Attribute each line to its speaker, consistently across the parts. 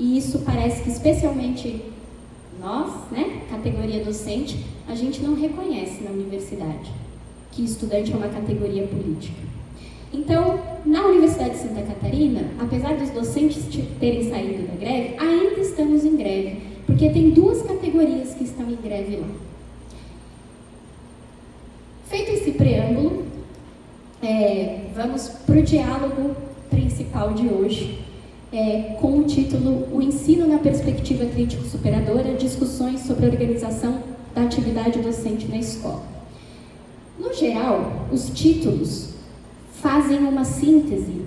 Speaker 1: E isso parece que, especialmente nós, né, categoria docente, a gente não reconhece na universidade que estudante é uma categoria política. Então, na Universidade de Santa Catarina, apesar dos docentes terem saído da greve, ainda estamos em greve, porque tem 2 categorias que estão em greve lá. Feito esse preâmbulo, vamos para o diálogo principal de hoje, com o título O Ensino na Perspectiva Crítico-Superadora, discussões sobre a organização da atividade docente na escola. No geral, os títulos fazem uma síntese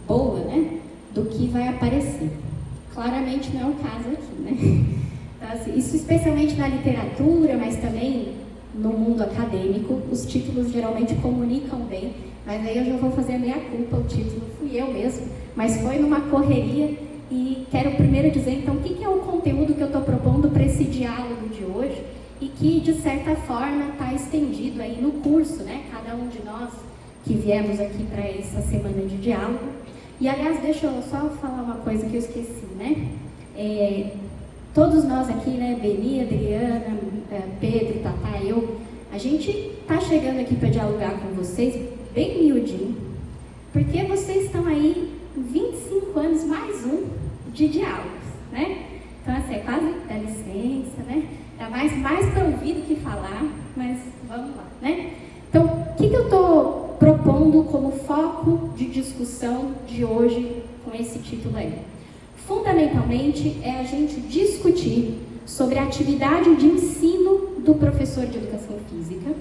Speaker 1: boa, né, do que vai aparecer. Claramente não é o caso aqui, né? Então, assim, isso especialmente na literatura, mas também no mundo acadêmico, os títulos geralmente comunicam bem, mas aí eu já vou fazer a meia-culpa, o título fui eu mesmo, mas foi numa correria e quero primeiro dizer, então, o que é o conteúdo que eu estou propondo para esse diálogo de hoje e que, de certa forma, está estendido aí no curso, né? Cada um de nós que viemos aqui para essa semana de diálogo. E, aliás, deixa eu só falar uma coisa que eu esqueci, né? Todos nós aqui, né, Beni, Adriana, Pedro, Tatá, eu, a gente está chegando aqui para dialogar com vocês bem miudinho, porque vocês estão aí 25 anos mais um de diálogos, né? Então, assim, é quase, dá licença, né? Dá mais para ouvir do que falar, mas vamos lá, né? Então, o que eu estou propondo como foco de discussão de hoje com esse título aí? Fundamentalmente, é a gente discutir sobre a atividade de ensino do professor de educação física,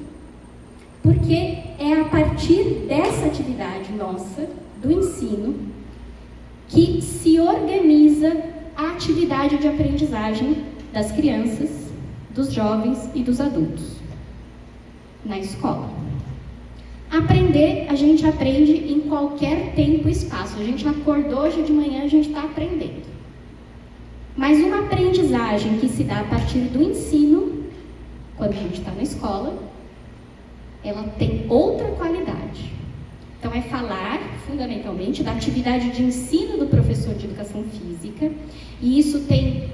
Speaker 1: porque é a partir dessa atividade nossa, do ensino, que se organiza a atividade de aprendizagem das crianças, dos jovens e dos adultos na escola. Aprender, a gente aprende em qualquer tempo e espaço. A gente acordou hoje de manhã, a gente está aprendendo. Mas uma aprendizagem que se dá a partir do ensino, quando a gente está na escola, ela tem outra qualidade. Então, é falar, fundamentalmente, da atividade de ensino do professor de educação física, e isso tem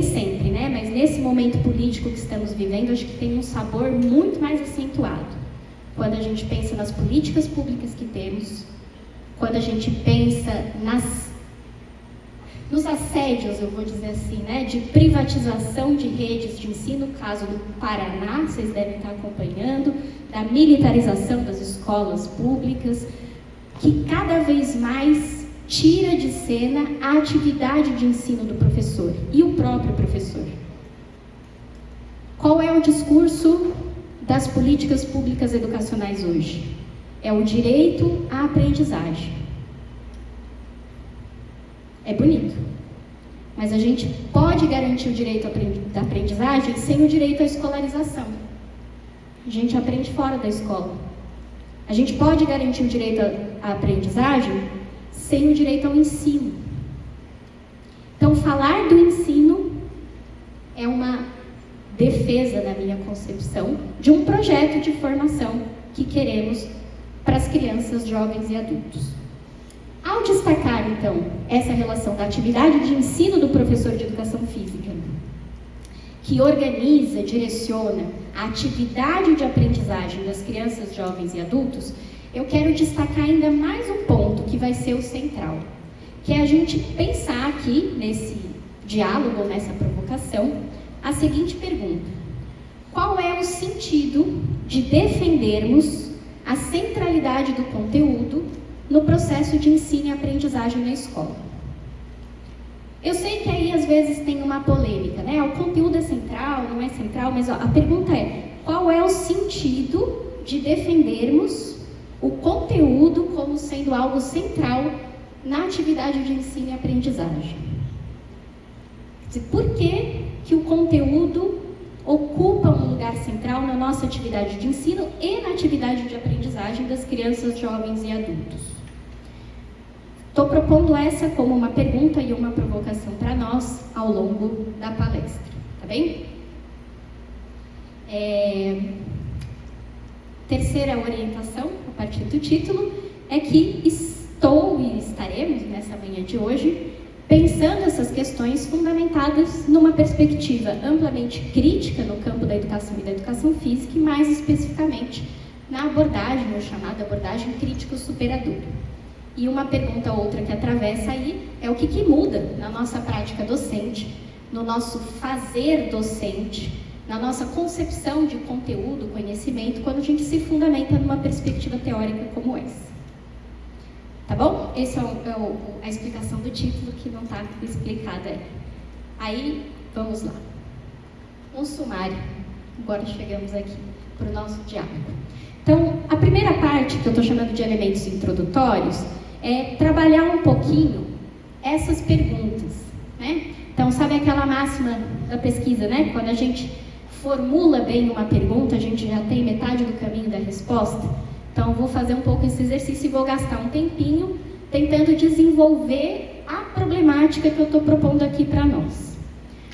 Speaker 1: sempre, né? Mas nesse momento político que estamos vivendo, acho que tem um sabor muito mais acentuado. Quando a gente pensa nas políticas públicas que temos, quando a gente pensa nos assédios, eu vou dizer assim, né, de privatização de redes de ensino, caso do Paraná, vocês devem estar acompanhando, da militarização das escolas públicas, que cada vez mais tira de cena a atividade de ensino do professor e o próprio professor. Qual é o discurso das políticas públicas educacionais hoje? É o direito à aprendizagem. É bonito, mas a gente pode garantir o direito à aprendizagem sem o direito à escolarização. A gente aprende fora da escola. A gente pode garantir o direito à aprendizagem sem o direito ao ensino. Então, falar do ensino é uma defesa, na minha concepção, de um projeto de formação que queremos para as crianças, jovens e adultos. Ao destacar, então, essa relação da atividade de ensino do professor de educação física, que organiza, direciona a atividade de aprendizagem das crianças, jovens e adultos, eu quero destacar ainda mais um ponto que vai ser o central, que é a gente pensar aqui, nesse diálogo, nessa provocação, a seguinte pergunta: qual é o sentido de defendermos a centralidade do conteúdo no processo de ensino e aprendizagem na escola? Eu sei que aí às vezes tem uma polêmica, né? O conteúdo é central, não é central, mas a pergunta é: qual é o sentido de defendermos o conteúdo como sendo algo central na atividade de ensino e aprendizagem? Quer dizer, por que o conteúdo ocupa um lugar central na nossa atividade de ensino e na atividade de aprendizagem das crianças, jovens e adultos? Estou propondo essa como uma pergunta e uma provocação para nós ao longo da palestra, tá bem? Terceira orientação, a partir do título, é que estou e estaremos, nessa manhã de hoje, pensando essas questões fundamentadas numa perspectiva amplamente crítica no campo da educação e da educação física, e mais especificamente na abordagem, ou chamada abordagem crítico-superadora. E uma pergunta ou outra que atravessa aí é o que muda na nossa prática docente, no nosso fazer docente, na nossa concepção de conteúdo, conhecimento, quando a gente se fundamenta numa perspectiva teórica como essa. Tá bom? Essa é a explicação do título, que não está explicada aí. Aí, vamos lá. Um sumário. Agora chegamos aqui para o nosso diálogo. Então, a primeira parte, que eu estou chamando de elementos introdutórios, é trabalhar um pouquinho essas perguntas, né? Então, sabe aquela máxima da pesquisa, né? Quando a gente formula bem uma pergunta, a gente já tem metade do caminho da resposta. Então, vou fazer um pouco esse exercício e vou gastar um tempinho tentando desenvolver a problemática que eu estou propondo aqui para nós.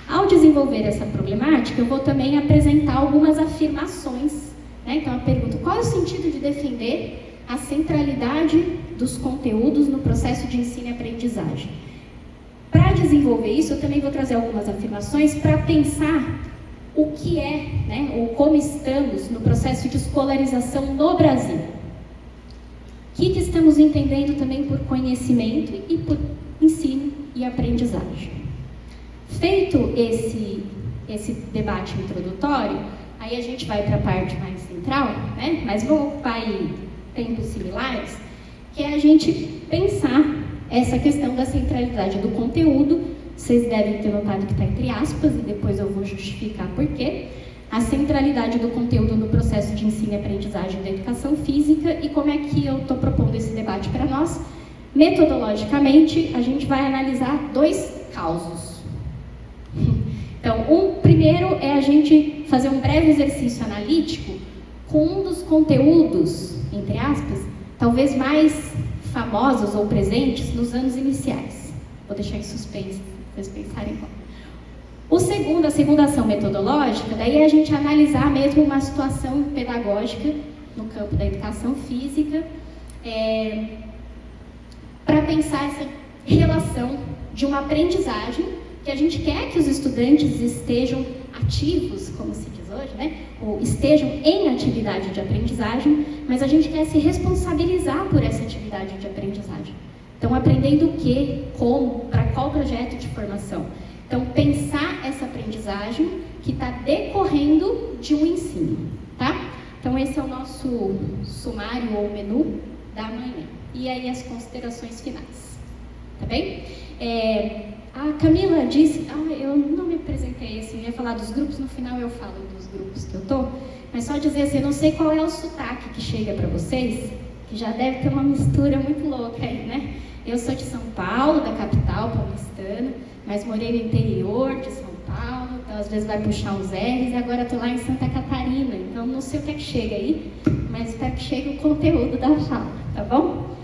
Speaker 1: Ao desenvolver essa problemática, eu vou também apresentar algumas afirmações, né? Então, eu pergunto, qual é o sentido de defender a centralidade dos conteúdos no processo de ensino e aprendizagem? Para desenvolver isso, eu também vou trazer algumas afirmações para pensar o que é, né, ou como estamos no processo de escolarização no Brasil. O que estamos entendendo também por conhecimento e por ensino e aprendizagem. Feito esse debate introdutório, aí a gente vai para a parte mais central, né, mas vou ocupar aí tempos similares, que é a gente pensar essa questão da centralidade do conteúdo. Vocês devem ter notado que está entre aspas, e depois eu vou justificar por quê. A centralidade do conteúdo no processo de ensino e aprendizagem da educação física, e como é que eu estou propondo esse debate para nós. Metodologicamente, a gente vai analisar 2 causos. Então, primeiro é a gente fazer um breve exercício analítico com um dos conteúdos, entre aspas, talvez mais famosos ou presentes nos anos iniciais. Vou deixar em suspense, vocês pensarem qual. A segunda ação metodológica, daí é a gente analisar mesmo uma situação pedagógica no campo da educação física, para pensar essa relação de uma aprendizagem que a gente quer que os estudantes estejam ativos, como se diz hoje, né? Ou estejam em atividade de aprendizagem, mas a gente quer se responsabilizar por essa atividade de aprendizagem. Então, aprendendo o quê, como, para qual projeto de formação. Então, pensar essa aprendizagem que está decorrendo de um ensino, tá? Então, esse é o nosso sumário ou menu da manhã. E aí, as considerações finais, tá bem? A Camila disse, eu não me apresentei assim, eu ia falar dos grupos, no final eu falo dos grupos que eu tô, mas só dizer assim, eu não sei qual é o sotaque que chega para vocês, que já deve ter uma mistura muito louca aí, né? Eu sou de São Paulo, da capital paulistana, mas morei no interior de São Paulo, então às vezes vai puxar uns R's, e agora estou lá em Santa Catarina, então não sei o que é que chega aí, mas espero que chegue o conteúdo da fala, tá bom?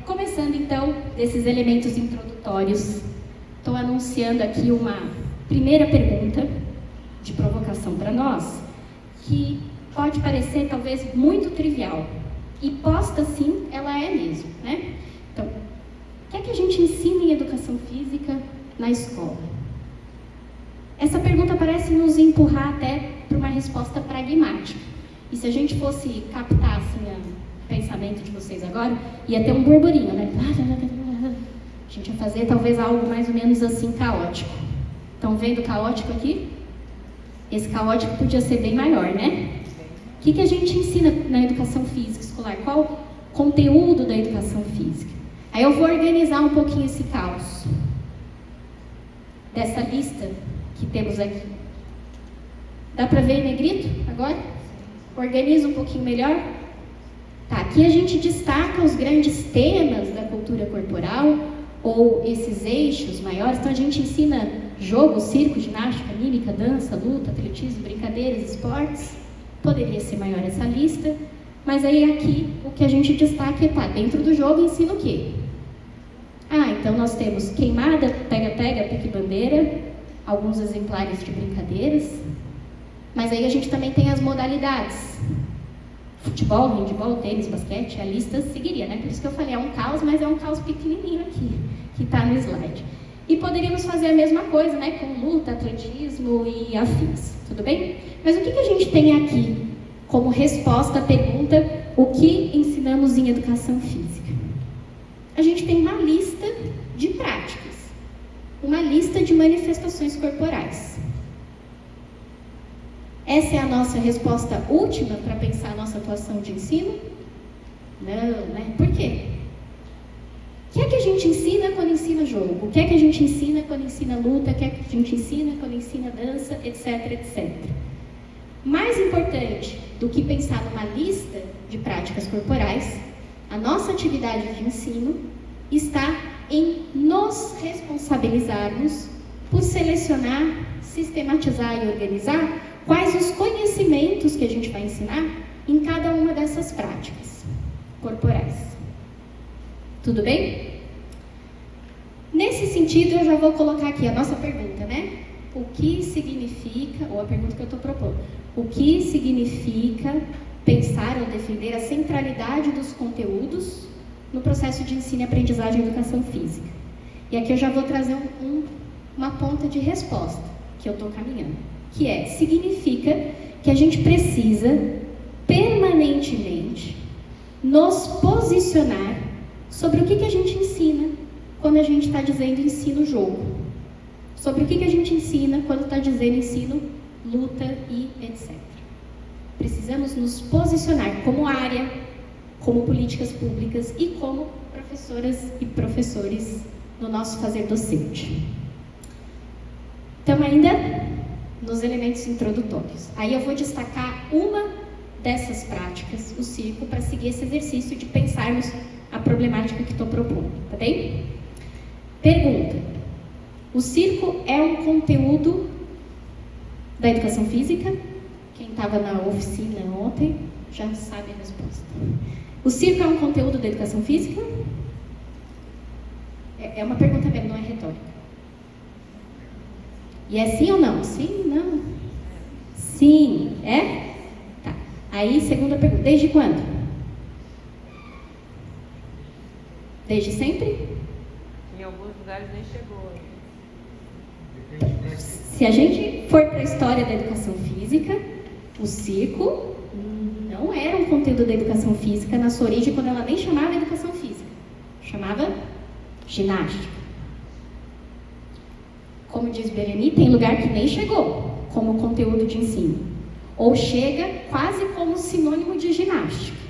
Speaker 1: Começando então desses elementos introdutórios, estou anunciando aqui uma primeira pergunta de provocação para nós, que pode parecer talvez muito trivial, e posta assim, ela é mesmo, né? Então, o que é que a gente ensina em educação física na escola? Essa pergunta parece nos empurrar até para uma resposta pragmática. E se a gente fosse captar assim, o pensamento de vocês agora, ia ter um burburinho, né? A gente ia fazer talvez algo mais ou menos assim caótico. Estão vendo caótico aqui? Esse caótico podia ser bem maior, né? O que a gente ensina na educação física escolar? Qual o conteúdo da educação física? Aí eu vou organizar um pouquinho esse caos dessa lista que temos aqui. Dá para ver em negrito agora? Organiza um pouquinho melhor. Tá, aqui a gente destaca os grandes temas da cultura corporal, ou esses eixos maiores. Então a gente ensina jogo, circo, ginástica, mímica, dança, luta, atletismo, brincadeiras, esportes. Poderia ser maior essa lista, mas aí aqui o que a gente destaca é, tá, dentro do jogo ensina o quê? Então nós temos queimada, pega-pega, pique-bandeira, alguns exemplares de brincadeiras, mas aí a gente também tem as modalidades. Futebol, handebol, tênis, basquete, a lista seguiria, né? Por isso que eu falei, é um caos, mas é um caos pequenininho aqui, que está no slide. E poderíamos fazer a mesma coisa, né, com luta, atletismo e afins, tudo bem? Mas o que a gente tem aqui como resposta à pergunta, o que ensinamos em educação física? A gente tem uma lista de práticas, uma lista de manifestações corporais. Essa é a nossa resposta última para pensar a nossa atuação de ensino? Não, né? Por quê? O que é que a gente ensina quando ensina jogo? O que é que a gente ensina quando ensina luta? O que é que a gente ensina quando ensina dança, etc, etc. Mais importante do que pensar numa lista de práticas corporais, a nossa atividade de ensino está em nos responsabilizarmos por selecionar, sistematizar e organizar quais os conhecimentos que a gente vai ensinar em cada uma dessas práticas corporais. Tudo bem? Nesse sentido, eu já vou colocar aqui a nossa pergunta, né? O que significa, ou a pergunta que eu estou propondo, o que significa pensar ou defender a centralidade dos conteúdos no processo de ensino e aprendizagem e educação física? E aqui eu já vou trazer uma ponta de resposta que eu estou caminhando, que é, significa que a gente precisa permanentemente nos posicionar sobre o que a gente ensina quando a gente está dizendo ensino-jogo, sobre o que a gente ensina quando está dizendo ensino-luta e etc. Precisamos nos posicionar como área, como políticas públicas e como professoras e professores no nosso fazer docente. Estamos ainda nos elementos introdutórios. Aí eu vou destacar uma dessas práticas, o circo, para seguir esse exercício de pensarmos a problemática que estou propondo, tá bem? Pergunta: o circo é um conteúdo da educação física? Quem estava na oficina ontem já sabe a resposta. O circo é um conteúdo da educação física? É uma pergunta mesmo, não é retórica. E é sim ou não? Sim, não? Sim, é? Tá. Aí, segunda pergunta, desde quando? Desde sempre?
Speaker 2: Em alguns lugares nem chegou.
Speaker 1: Se a gente for para a história da educação física, o circo não era um conteúdo da educação física na sua origem, quando ela nem chamava educação física. Chamava ginástica. Como diz Bereni, tem lugar que nem chegou como conteúdo de ensino. Ou chega quase como sinônimo de ginástica.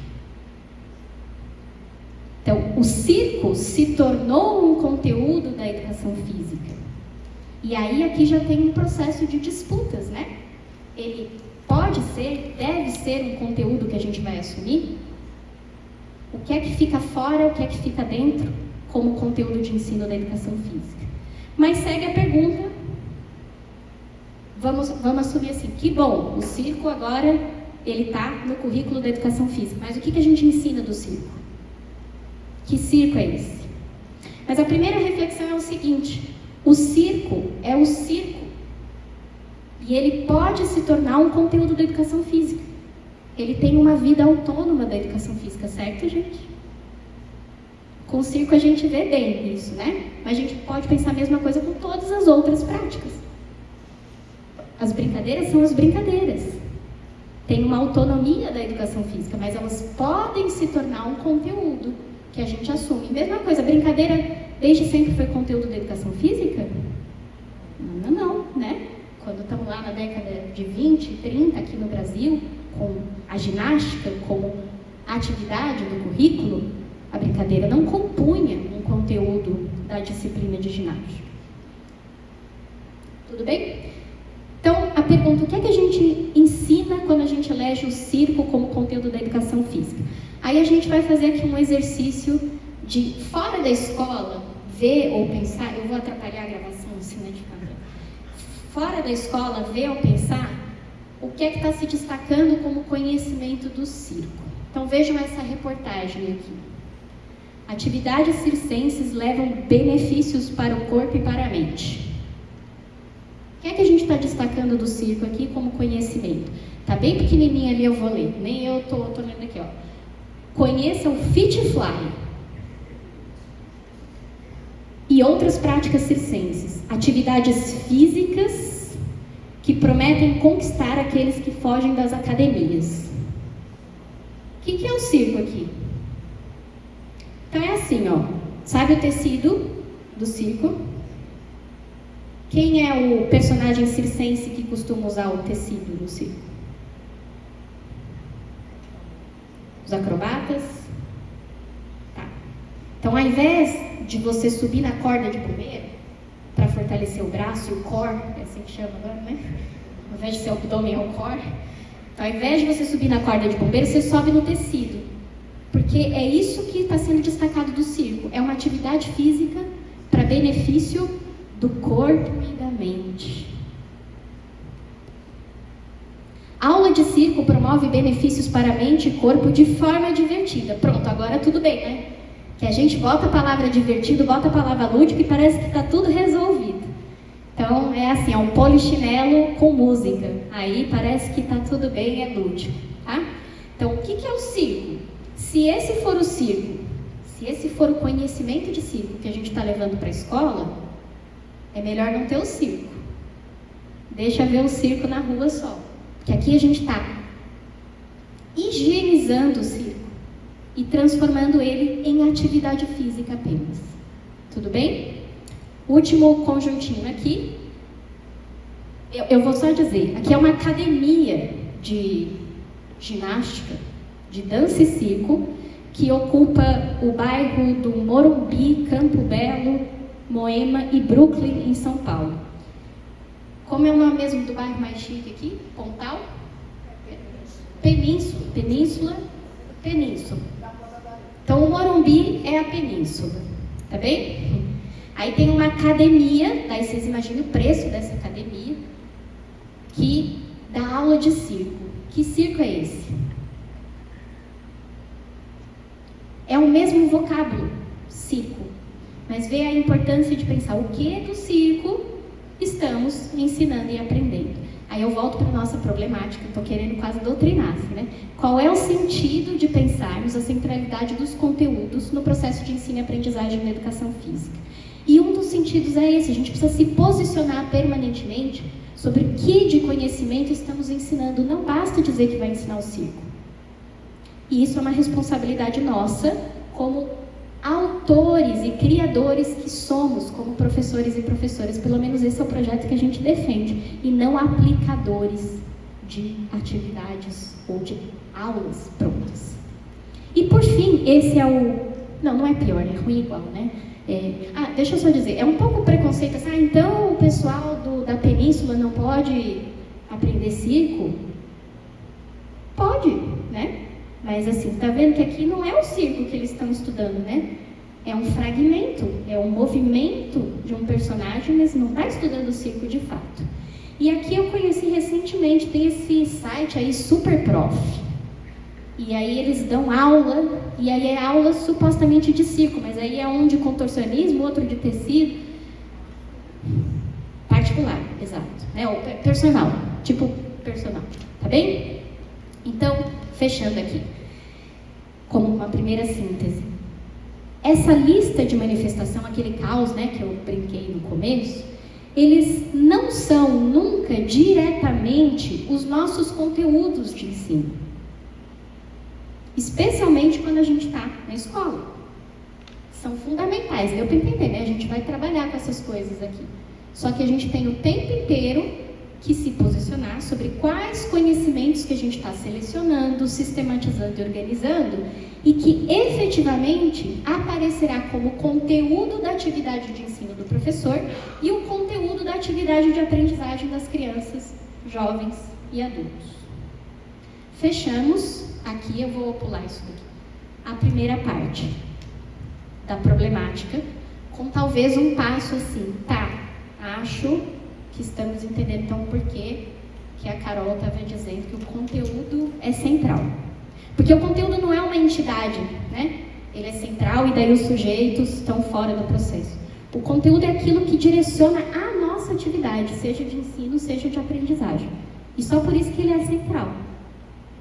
Speaker 1: Então, o circo se tornou um conteúdo da educação física. E aí aqui já tem um processo de disputas, né? Ele pode ser, deve ser um conteúdo que a gente vai assumir? O que é que fica fora, o que é que fica dentro como conteúdo de ensino da educação física? Mas segue a pergunta, vamos assumir assim, que bom, o circo agora ele está no currículo da educação física, mas o que a gente ensina do circo? Que circo é esse? Mas a primeira reflexão é o seguinte: o circo é o circo e ele pode se tornar um conteúdo da educação física. Ele tem uma vida autônoma da educação física, certo, gente? Com o circo a gente vê bem isso, né? Mas a gente pode pensar a mesma coisa com todas as outras práticas. As brincadeiras são as brincadeiras. Tem uma autonomia da educação física, mas elas podem se tornar um conteúdo que a gente assume. Mesma coisa, a brincadeira desde sempre foi conteúdo da educação física? Não, né? Quando estamos lá na década de 20, 30, aqui no Brasil, com a ginástica como atividade do currículo, a brincadeira não compunha um conteúdo da disciplina de ginástica. Tudo bem? Então, a pergunta: o que é que a gente ensina quando a gente elege o circo como conteúdo da educação física? Aí a gente vai fazer aqui um exercício de, fora da escola, ver ou pensar. Eu vou atrapalhar a gravação, assim, né, de câmera. Fora da escola, ver ou pensar o que é que está se destacando como conhecimento do circo. Então, vejam essa reportagem aqui. Atividades circenses levam benefícios para o corpo e para a mente. O que é que a gente está destacando do circo aqui como conhecimento? Está bem pequenininho ali, eu vou ler. Nem eu estou lendo aqui, ó. Conheça o Fit Fly. e outras práticas circenses, atividades físicas que prometem conquistar aqueles que fogem das academias. O que é o circo aqui? Então é assim, ó. Sabe o tecido do circo? Quem é o personagem circense que costuma usar o tecido no circo? Os acrobatas? Tá. Então, ao invés de você subir na corda de bombeiro para fortalecer o braço e o core, é assim que chama agora, né? Ao invés de ser o abdômen, é o core. Então, ao invés de você subir na corda de bombeiro, você sobe no tecido. Porque é isso que está sendo destacado do circo. É uma atividade física para benefício do corpo e da mente. A aula de circo promove benefícios para a mente e corpo de forma divertida. Pronto, agora tudo bem, né? Que a gente bota a palavra divertido, bota a palavra lúdico e parece que está tudo resolvido. Então, é assim, é um polichinelo com música. Aí parece que está tudo bem, é lúdico, tá? Então, o que é o circo? Se esse for o circo, se esse for o conhecimento de circo que a gente está levando para a escola, é melhor não ter o circo. Deixa ver o circo na rua só. Porque aqui a gente está higienizando o circo e transformando ele em atividade física apenas. Tudo bem? Último conjuntinho aqui. Eu vou só dizer, aqui é uma academia de ginástica, de dança e circo, que ocupa o bairro do Morumbi, Campo Belo, Moema e Brooklyn, em São Paulo. Como é o nome mesmo do bairro mais chique aqui? Pontal? Península. Então, o Morumbi é a península, tá bem? Aí tem uma academia, daí vocês imaginem o preço dessa academia, que dá aula de circo. Que circo é esse? É o mesmo vocábulo, circo. Mas vê a importância de pensar o que do circo estamos ensinando e aprendendo. Aí eu volto para a nossa problemática, estou querendo quase doutrinar, né? Qual é o sentido de pensarmos a centralidade dos conteúdos no processo de ensino e aprendizagem na educação física? E um dos sentidos é esse, a gente precisa se posicionar permanentemente sobre o que de conhecimento estamos ensinando. Não basta dizer que vai ensinar o circo. E isso é uma responsabilidade nossa, como autores e criadores que somos, como professores e professoras. Pelo menos esse é o projeto que a gente defende, e não aplicadores de atividades ou de aulas prontas. E por fim, esse é o... Não é pior, é ruim igual, né? Deixa eu só dizer, é um pouco preconceito assim, então o pessoal da península não pode aprender circo? Pode, né? Mas assim, tá vendo que aqui não é o circo que eles estão estudando, né? É um fragmento, é um movimento de um personagem, mas não está estudando o circo de fato. E aqui eu conheci recentemente, tem esse site aí, Super Prof. E aí eles dão aula, e aí é aula supostamente de circo, mas aí é um de contorcionismo, outro de tecido. Particular, exato. Né? Ou personal, tipo personal, tá bem? Então, fechando aqui, como uma primeira síntese. Essa lista de manifestação, aquele caos, né, que eu brinquei no começo, eles não são nunca diretamente os nossos conteúdos de ensino. Especialmente quando a gente está na escola. São fundamentais, deu para entender, né? A gente vai trabalhar com essas coisas aqui. Só que a gente tem o tempo inteiro que se posicionar sobre quais conhecimentos que a gente está selecionando, sistematizando e organizando, e que efetivamente aparecerá como conteúdo da atividade de ensino do professor e o conteúdo da atividade de aprendizagem das crianças, jovens e adultos. Fechamos. Aqui eu vou pular isso daqui. A primeira parte da problemática, com talvez um passo assim, acho que estamos entendendo então por que a Carol estava dizendo que o conteúdo é central. Porque o conteúdo não é uma entidade, né? Ele é central e daí os sujeitos estão fora do processo. O conteúdo é aquilo que direciona a nossa atividade, seja de ensino, seja de aprendizagem. E só por isso que ele é central.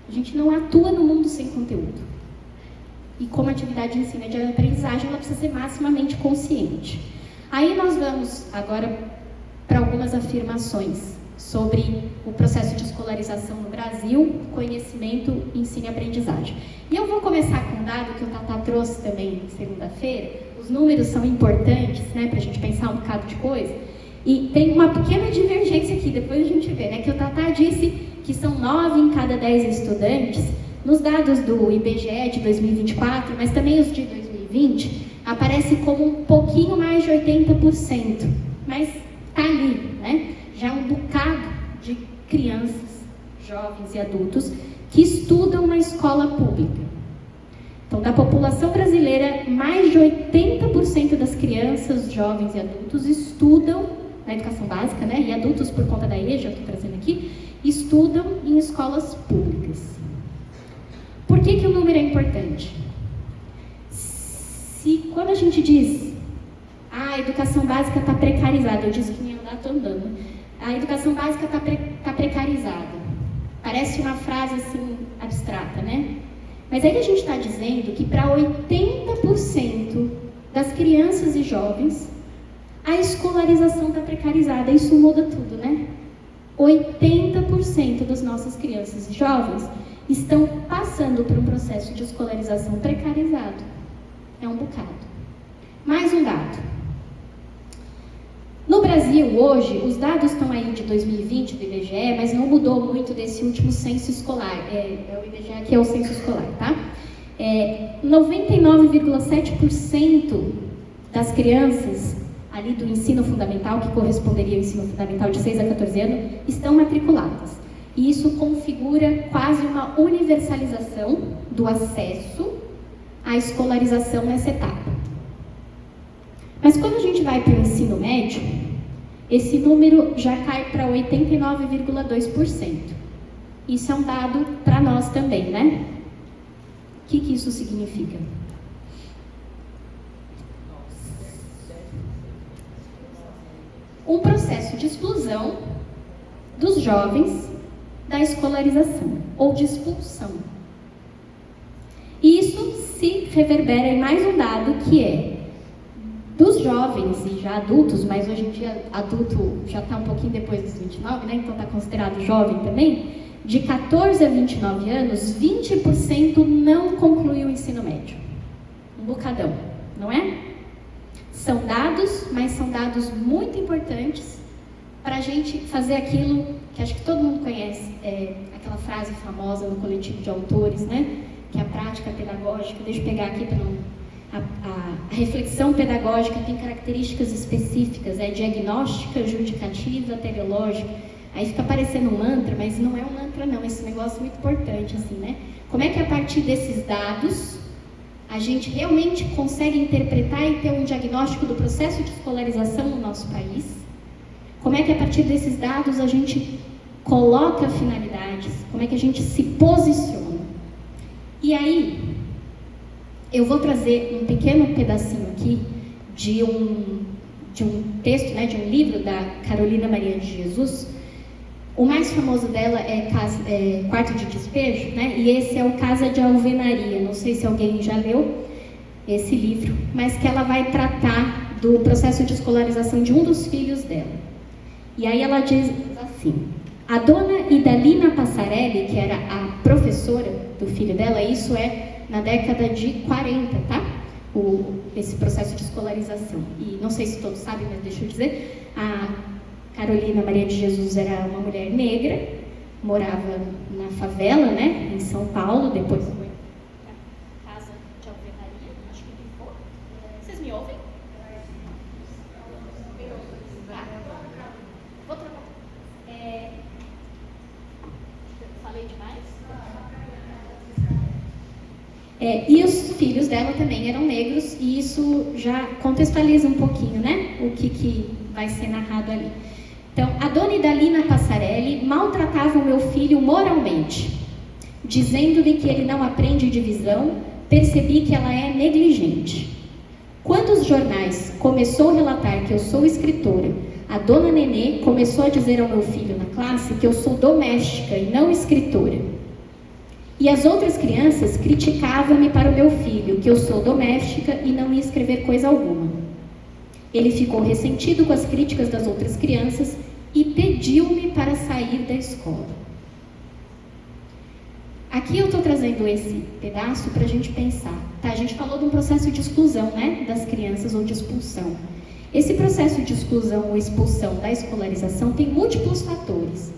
Speaker 1: A gente não atua no mundo sem conteúdo. E como atividade de ensino e de aprendizagem, ela precisa ser maximamente consciente. Aí nós vamos agora para algumas afirmações sobre o processo de escolarização no Brasil, conhecimento, ensino e aprendizagem. E eu vou começar com um dado que o Tatá trouxe também segunda-feira. Os números são importantes, né, para a gente pensar um bocado de coisa. E tem uma pequena divergência aqui, depois a gente vê, né, que o Tatá disse que são 9 em cada 10 estudantes. Nos dados do IBGE de 2024, mas também os de 2020, aparece como um pouquinho mais de 80%. Mas está ali, né? Já um bocado de crianças, jovens e adultos que estudam na escola pública. Então, da população brasileira, mais de 80% das crianças, jovens e adultos estudam na educação básica, né? E adultos por conta da EJA, estou trazendo aqui, estudam em escolas públicas. Por que o número é importante? Se quando a gente diz a educação básica está precarizada, eu disse que nem andar, estou andando. A educação básica está precarizada. Parece uma frase assim abstrata, né? Mas aí a gente está dizendo que para 80% das crianças e jovens, a escolarização está precarizada. Isso muda tudo, né? 80% das nossas crianças e jovens estão passando por um processo de escolarização precarizado. É um bocado. Mais um dado. No Brasil, hoje, os dados estão aí de 2020 do IBGE, mas não mudou muito desse último censo escolar. É o IBGE que é o censo escolar, tá? 99,7% das crianças ali do ensino fundamental, que corresponderia ao ensino fundamental de 6 a 14 anos, estão matriculadas. E isso configura quase uma universalização do acesso à escolarização nessa etapa. Mas quando a gente vai para o ensino médio, esse número já cai para 89,2%. Isso é um dado para nós também, né? O que isso significa? Um processo de exclusão dos jovens da escolarização, ou de expulsão. E isso se reverbera em mais um dado que é dos jovens e já adultos, mas hoje em dia adulto já está um pouquinho depois dos 29, né? Então está considerado jovem também. De 14 a 29 anos, 20% não concluiu o ensino médio. Um bocadão, não é? São dados, mas são dados muito importantes para a gente fazer aquilo que acho que todo mundo conhece, aquela frase famosa no coletivo de autores, né? Que é a prática pedagógica. Deixa eu pegar aqui para não... A reflexão pedagógica tem características específicas, é diagnóstica, judicativa, teleológica. Aí fica parecendo um mantra, mas não é um mantra não, esse negócio é muito importante, assim, né? Como é que a partir desses dados a gente realmente consegue interpretar e ter um diagnóstico do processo de escolarização no nosso país? Como é que a partir desses dados a gente coloca finalidades? Como é que a gente se posiciona? E aí, eu vou trazer um pequeno pedacinho aqui de um texto, né, de um livro da Carolina Maria de Jesus. O mais famoso dela é Quarto de Despejo, né? E esse é o Casa de Alvenaria. Não sei se alguém já leu esse livro, mas que ela vai tratar do processo de escolarização de um dos filhos dela. E aí ela diz assim: a dona Idalina Passarelli, que era a professora do filho dela, isso é na década de 40, tá? Esse processo de escolarização. E não sei se todos sabem, mas deixa eu dizer, a Carolina Maria de Jesus era uma mulher negra, morava na favela, né, em São Paulo, depois foi para a Casa de Alvenaria, acho que ficou. Vocês me ouvem? Vou trocar. Falei demais? E os filhos dela também eram negros, e isso já contextualiza um pouquinho, né, o que vai ser narrado ali. Então, a dona Idalina Passarelli maltratava o meu filho moralmente, dizendo-lhe que ele não aprende divisão, percebi que ela é negligente. Quando os jornais começou a relatar que eu sou escritora, a dona Nenê começou a dizer ao meu filho na classe que eu sou doméstica e não escritora. E as outras crianças criticavam-me para o meu filho, que eu sou doméstica e não ia escrever coisa alguma. Ele ficou ressentido com as críticas das outras crianças e pediu-me para sair da escola. Aqui eu estou trazendo esse pedaço para a gente pensar. Tá? A gente falou de um processo de exclusão, né, das crianças ou de expulsão. Esse processo de exclusão ou expulsão da escolarização tem múltiplos fatores.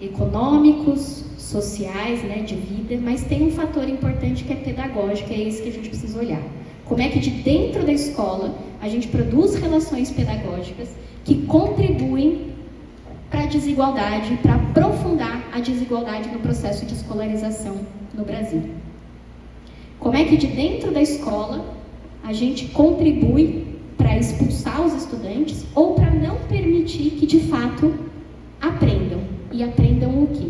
Speaker 1: Econômicos, sociais, né, de vida, mas tem um fator importante que é pedagógico, é esse que a gente precisa olhar. Como é que de dentro da escola a gente produz relações pedagógicas que contribuem para a desigualdade, para aprofundar a desigualdade no processo de escolarização no Brasil. Como é que de dentro da escola a gente contribui para expulsar os estudantes ou para não permitir que de fato aprendam. E aprendam o quê?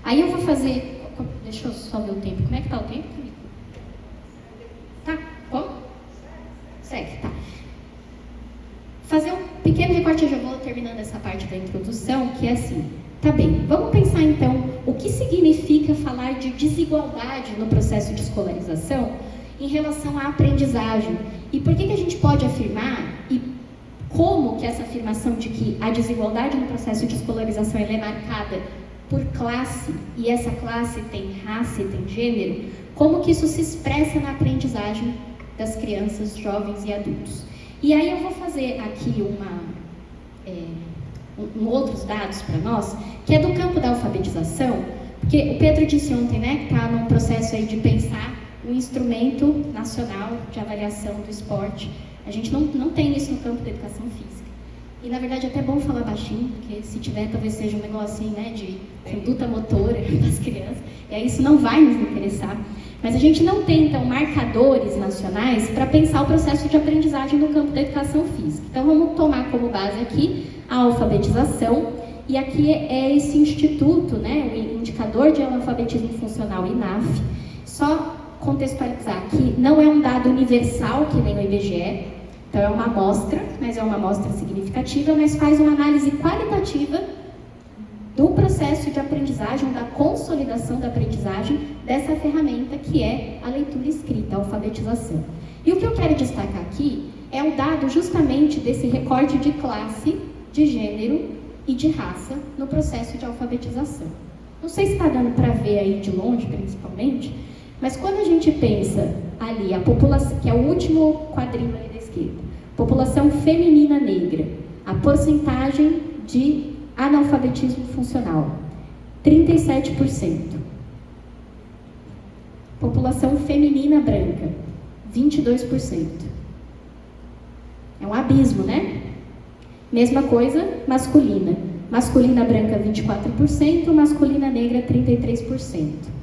Speaker 1: Aí eu vou fazer... Deixa eu só ver o tempo. Como é que está o tempo? Tá? Como? Segue, tá. Fazer um pequeno recorte, eu já vou terminando essa parte da introdução, que é assim, tá bem, vamos pensar então o que significa falar de desigualdade no processo de escolarização em relação à aprendizagem. E por que a gente pode afirmar, e como que essa afirmação de que a desigualdade no processo de escolarização ela é marcada por classe, e essa classe tem raça e tem gênero, como que isso se expressa na aprendizagem das crianças, jovens e adultos. E aí eu vou fazer aqui outros dados para nós, que é do campo da alfabetização, porque o Pedro disse ontem, né, que está num processo aí de pensar um instrumento nacional de avaliação do esporte. A gente não tem isso no campo da educação física. E, na verdade, é até bom falar baixinho, porque se tiver, talvez seja um negocinho, né, de conduta motora das crianças, e aí isso não vai nos interessar. Mas a gente não tem, então, marcadores nacionais para pensar o processo de aprendizagem no campo da educação física. Então, vamos tomar como base aqui a alfabetização, e aqui é esse instituto, né, o Indicador de Analfabetismo Funcional, INAF. Só contextualizar aqui, não é um dado universal que nem o IBGE, então é uma amostra, mas é uma amostra significativa, mas faz uma análise qualitativa do processo de aprendizagem, da consolidação da aprendizagem dessa ferramenta que é a leitura escrita, a alfabetização. E o que eu quero destacar aqui é o dado justamente desse recorte de classe, de gênero e de raça no processo de alfabetização. Não sei se está dando para ver aí de longe, principalmente, mas quando a gente pensa ali, a população, que é o último quadrinho ali da esquerda, população feminina negra, a porcentagem de analfabetismo funcional, 37%. População feminina branca, 22%. É um abismo, né? Mesma coisa, masculina. Masculina branca, 24%, masculina negra, 33%.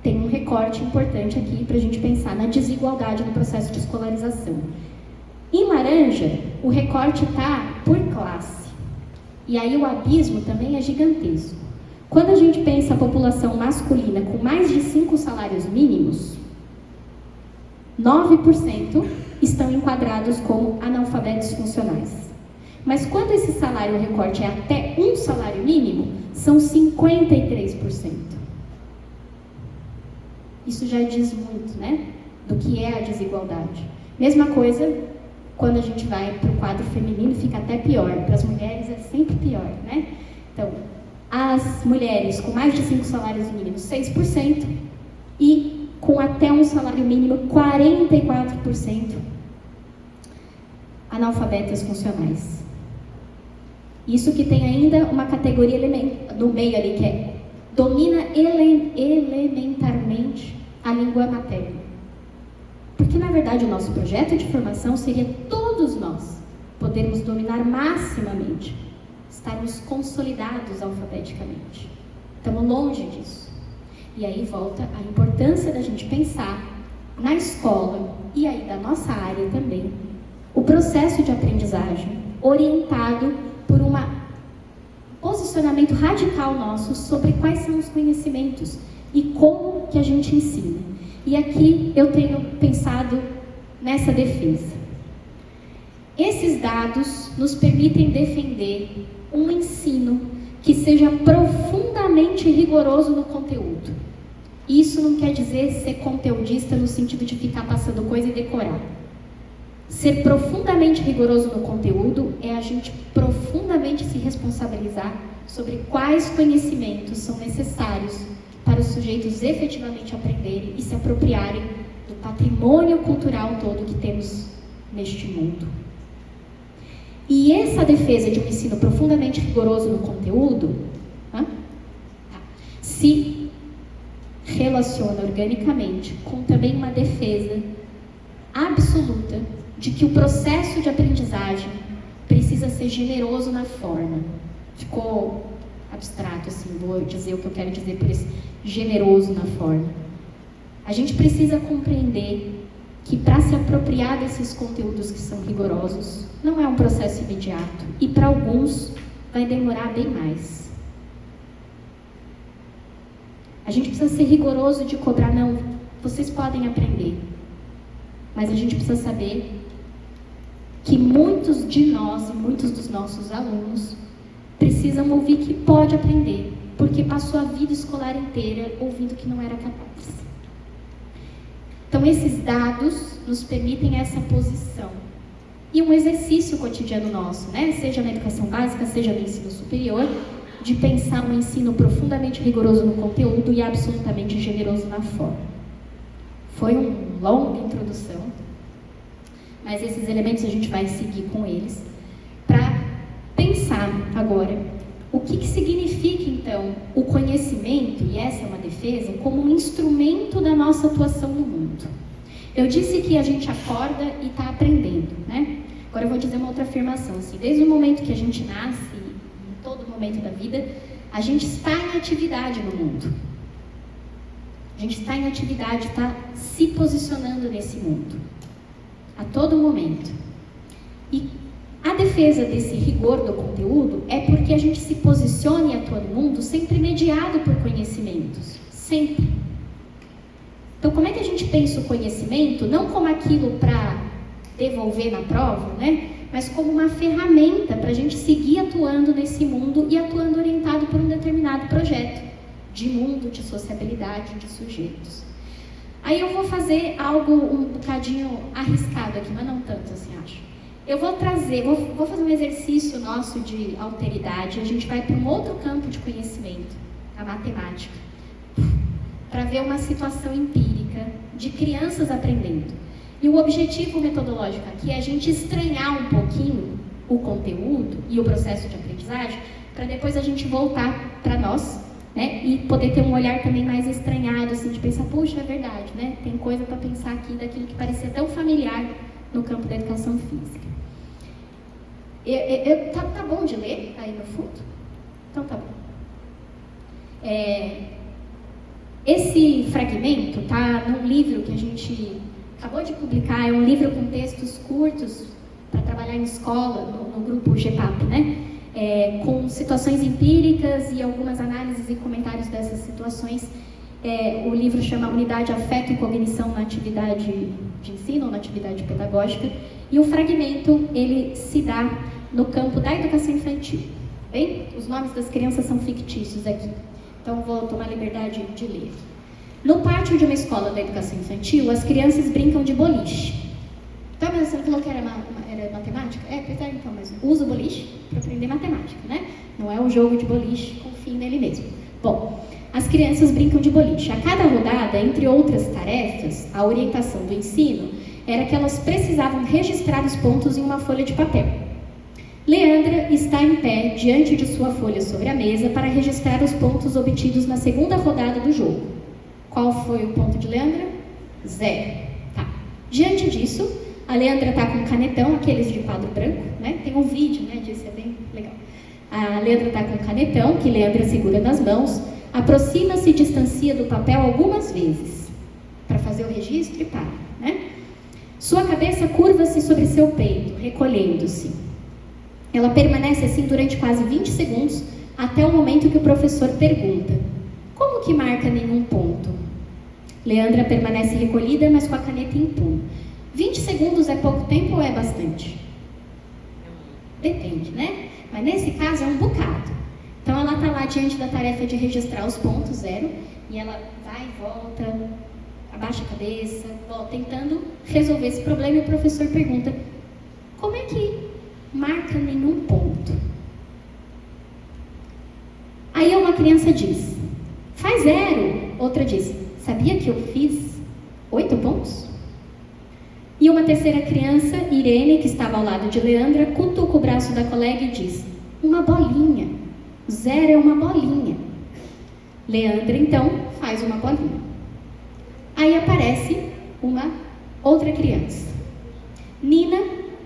Speaker 1: Tem um recorte importante aqui para a gente pensar na desigualdade no processo de escolarização. Em laranja, o recorte está por classe. E aí o abismo também é gigantesco. Quando a gente pensa a população masculina com mais de 5 salários mínimos, 9% estão enquadrados como analfabetos funcionais. Mas quando esse salário, o recorte é até 1 salário mínimo, são 53%. Isso já diz muito, né, do que é a desigualdade. Mesma coisa, quando a gente vai para o quadro feminino, fica até pior. Para as mulheres é sempre pior, né? Então, as mulheres com mais de 5 salários mínimos, 6%, e com até um salário mínimo, 44% analfabetas funcionais. Isso que tem ainda uma categoria no meio ali, que é domina elementarmente a língua materna. Porque, na verdade, o nosso projeto de formação seria todos nós podermos dominar maximamente, estarmos consolidados alfabeticamente. Estamos longe disso. E aí volta a importância da gente pensar na escola, e aí da nossa área também, o processo de aprendizagem orientado por um posicionamento radical nosso sobre quais são os conhecimentos e como que a gente ensina. E aqui eu tenho pensado nessa defesa. Esses dados nos permitem defender um ensino que seja profundamente rigoroso no conteúdo Isso não quer dizer ser conteudista no sentido de ficar passando coisa e decorar. Ser profundamente rigoroso no conteúdo é a gente profundamente se responsabilizar sobre quais conhecimentos são necessários para os sujeitos efetivamente aprenderem e se apropriarem do patrimônio cultural todo que temos neste mundo. E essa defesa de um ensino profundamente rigoroso no conteúdo se relaciona organicamente com também uma defesa absoluta de que o processo de aprendizagem precisa ser generoso na forma. Ficou abstrato, assim, vou dizer o que eu quero dizer por esse generoso na forma. A gente precisa compreender que para se apropriar desses conteúdos que são rigorosos, não é um processo imediato e para alguns vai demorar bem mais. A gente precisa ser rigoroso de cobrar, não, vocês podem aprender, mas a gente precisa saber que muitos de nós e muitos dos nossos alunos precisam ouvir que pode aprender, porque passou a vida escolar inteira ouvindo que não era capaz. Então, esses dados nos permitem essa posição. E um exercício cotidiano nosso, né? Seja na educação básica, seja no ensino superior, de pensar um ensino profundamente rigoroso no conteúdo e absolutamente generoso na forma. Foi uma longa introdução, mas esses elementos a gente vai seguir com eles para pensar agora o que significa, então, o conhecimento, e essa é uma defesa, como um instrumento da nossa atuação no mundo. Eu disse que a gente acorda e está aprendendo, né? Agora eu vou dizer uma outra afirmação, assim, desde o momento que a gente nasce, em todo momento da vida, a gente está em atividade no mundo. A gente está em atividade, está se posicionando nesse mundo, a todo momento. E a defesa desse rigor do conteúdo é porque a gente se posiciona e atua no mundo sempre mediado por conhecimentos, sempre. Então, como é que a gente pensa o conhecimento? Não como aquilo para devolver na prova, né? Mas como uma ferramenta para a gente seguir atuando nesse mundo e atuando orientado por um determinado projeto de mundo, de sociabilidade, de sujeitos. Aí eu vou fazer algo um bocadinho arriscado aqui, mas não tanto assim, acho. Eu vou trazer, vou fazer um exercício nosso de alteridade, a gente vai para um outro campo de conhecimento, a matemática, para ver uma situação empírica de crianças aprendendo. E o objetivo metodológico aqui é a gente estranhar um pouquinho o conteúdo e o processo de aprendizagem, para depois a gente voltar para nós, né, e poder ter um olhar também mais estranhado, assim, de pensar, puxa, é verdade, né, tem coisa para pensar aqui daquilo que parecia tão familiar no campo da educação física. Tá bom de ler aí no fundo? Então tá bom. Esse fragmento tá num livro que a gente acabou de publicar, é um livro com textos curtos para trabalhar em escola, no grupo GPAP, né? Com situações empíricas e algumas análises e comentários dessas situações. O livro chama Unidade Afeto e Cognição na Atividade de Ensino, ou na Atividade Pedagógica, e o fragmento, ele se dá no campo da educação infantil. Bem, os nomes das crianças são fictícios aqui, então vou tomar a liberdade de ler. No pátio de uma escola da educação infantil, as crianças brincam de boliche. Então, mas você não falou que era matemática? Pois é, então, mas usa o boliche para aprender matemática, né? Não é um jogo de boliche, confie nele mesmo. Bom, as crianças brincam de boliche. A cada rodada, entre outras tarefas, a orientação do ensino era que elas precisavam registrar os pontos em uma folha de papel. Leandra está em pé diante de sua folha sobre a mesa para registrar os pontos obtidos na segunda rodada do jogo. Qual foi o ponto de Leandra? 0. Tá. Diante disso, a Leandra está com um canetão, aqueles de quadro branco, né? Tem um vídeo, né, disso, é bem legal. A Leandra está com um canetão, que Leandra segura nas mãos, aproxima-se e distancia do papel algumas vezes, para fazer o registro e para, né? Sua cabeça curva-se sobre seu peito, recolhendo-se. Ela permanece assim durante quase 20 segundos, até o momento que o professor pergunta: como que marca nenhum ponto? Leandra permanece recolhida, mas com a caneta em punho. 20 segundos é pouco tempo ou é bastante? Depende, né? Mas nesse caso é um bocado. Então ela está lá diante da tarefa de registrar os pontos, 0, E ela vai e volta, abaixa a cabeça, volta, tentando resolver esse problema, e o professor pergunta: como é que marca nenhum ponto? Aí uma criança diz: faz 0. Outra diz: sabia que eu fiz 8 pontos? E uma terceira criança, Irene, que estava ao lado de Leandra, cutuca o braço da colega e diz: uma bolinha. 0 é uma bolinha. Leandra, então, faz uma bolinha. Aí aparece uma outra criança. Nina,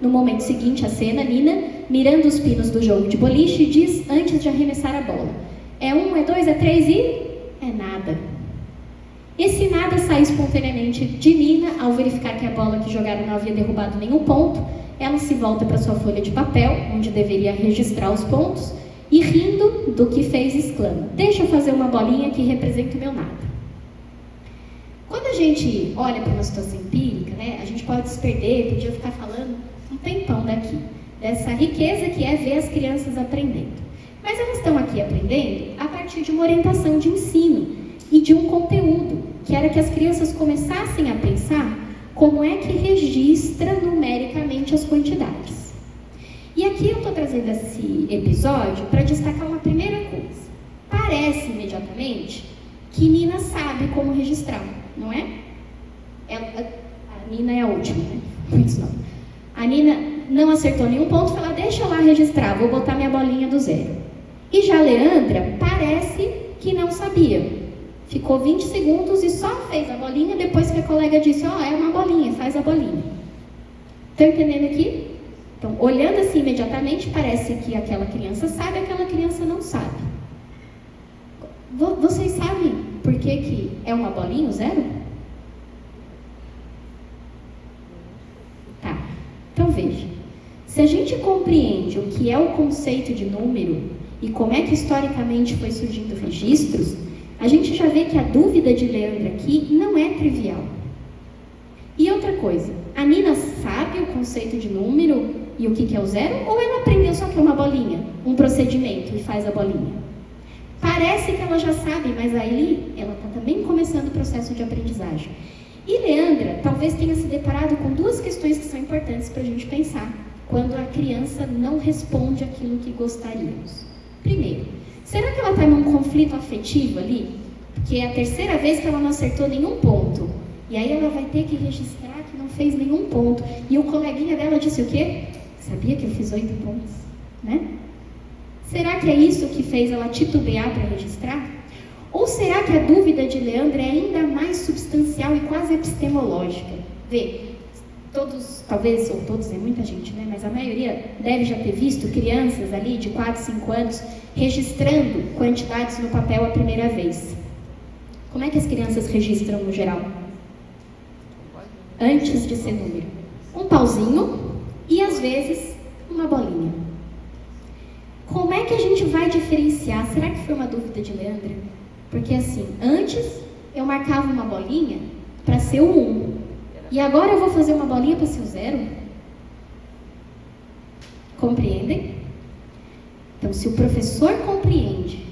Speaker 1: no momento seguinte à cena, Nina, mirando os pinos do jogo de boliche, diz antes de arremessar a bola: é 1, é 2, é 3 e... é nada. Esse nada sai espontaneamente de Nina ao verificar que a bola que jogaram não havia derrubado nenhum ponto. Ela se volta para sua folha de papel, onde deveria registrar os pontos, e rindo do que fez, exclama: deixa eu fazer uma bolinha que representa o meu nada. Quando a gente olha para uma situação empírica, né, a gente pode se perder, podia ficar falando um tempão daqui, dessa riqueza que é ver as crianças aprendendo. Mas elas estão aqui aprendendo a partir de uma orientação de ensino e de um conteúdo, que era que as crianças começassem a pensar como é que registra numericamente as quantidades. E aqui eu estou trazendo esse episódio para destacar uma primeira coisa. Parece imediatamente que Nina sabe como registrar, não é? A Nina é a última, né? Muitos não. A Nina não acertou nenhum ponto, fala: deixa eu lá registrar, vou botar minha bolinha do 0. E já a Leandra parece que não sabia. Ficou 20 segundos e só fez a bolinha depois que a colega disse: ó, é uma bolinha, faz a bolinha. Estão entendendo aqui? Então, olhando assim imediatamente, parece que aquela criança sabe, aquela criança não sabe. Vocês sabem por que é uma bolinha, o 0? Tá. Então veja. Se a gente compreende o que é o conceito de número e como é que historicamente foi surgindo registros, a gente já vê que a dúvida de Leandra aqui não é trivial. E outra coisa, a Nina sabe o conceito de número e o que é o 0, ou ela aprendeu só que é uma bolinha, um procedimento e faz a bolinha? Parece que ela já sabe, mas aí ela está também começando o processo de aprendizagem. E Leandra talvez tenha se deparado com 2 questões que são importantes para a gente pensar quando a criança não responde aquilo que gostaríamos. Primeiro, será que ela está num conflito afetivo ali? Porque é a terceira vez que ela não acertou nenhum ponto. E aí ela vai ter que registrar que não fez nenhum ponto. E o coleguinha dela disse o quê? Sabia que eu fiz 8 pontos, né? Será que é isso que fez ela titubear para registrar? Ou será que a dúvida de Leandra é ainda mais substancial e quase epistemológica? Vê, todos, talvez, ou todos, é muita gente, né? Mas a maioria deve já ter visto crianças ali de 4, 5 anos registrando quantidades no papel a primeira vez. Como é que as crianças registram no geral? Antes de ser número. Um pauzinho e, às vezes, uma bolinha. Como é que a gente vai diferenciar? Será que foi uma dúvida de Leandra? Porque, assim, antes eu marcava uma bolinha para ser o 1. E agora eu vou fazer uma bolinha para ser o 0? Compreendem? Então, se o professor compreende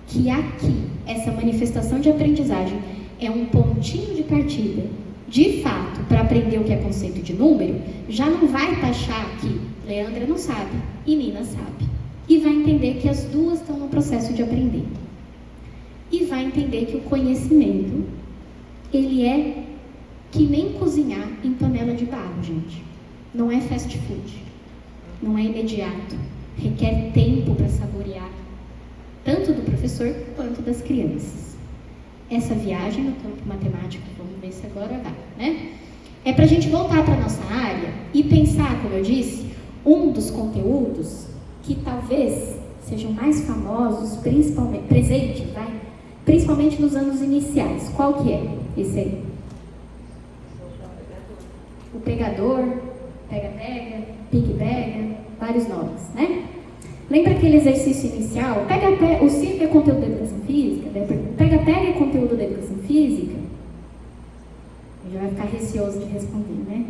Speaker 1: que aqui, essa manifestação de aprendizagem é um pontinho de partida, de fato, para aprender o que é conceito de número, já não vai taxar que Leandra não sabe e Nina sabe. E vai entender que as duas estão no processo de aprender. E vai entender que o conhecimento, ele é que nem cozinhar em panela de barro, gente. Não é fast food. Não é imediato. Requer tempo para saborear, tanto do professor quanto das crianças. Essa viagem no campo matemático, vamos ver se agora vai, né? É para a gente voltar para a nossa área e pensar, como eu disse, um dos conteúdos que talvez sejam mais famosos, principalmente, presentes, principalmente nos anos iniciais. Qual que é esse aí? O pegador, pega-pega, pique-pega, vários nomes, né? Lembra aquele exercício inicial? O se é conteúdo da educação física, pega-pega é conteúdo da educação física? Já vai ficar receoso de responder, né?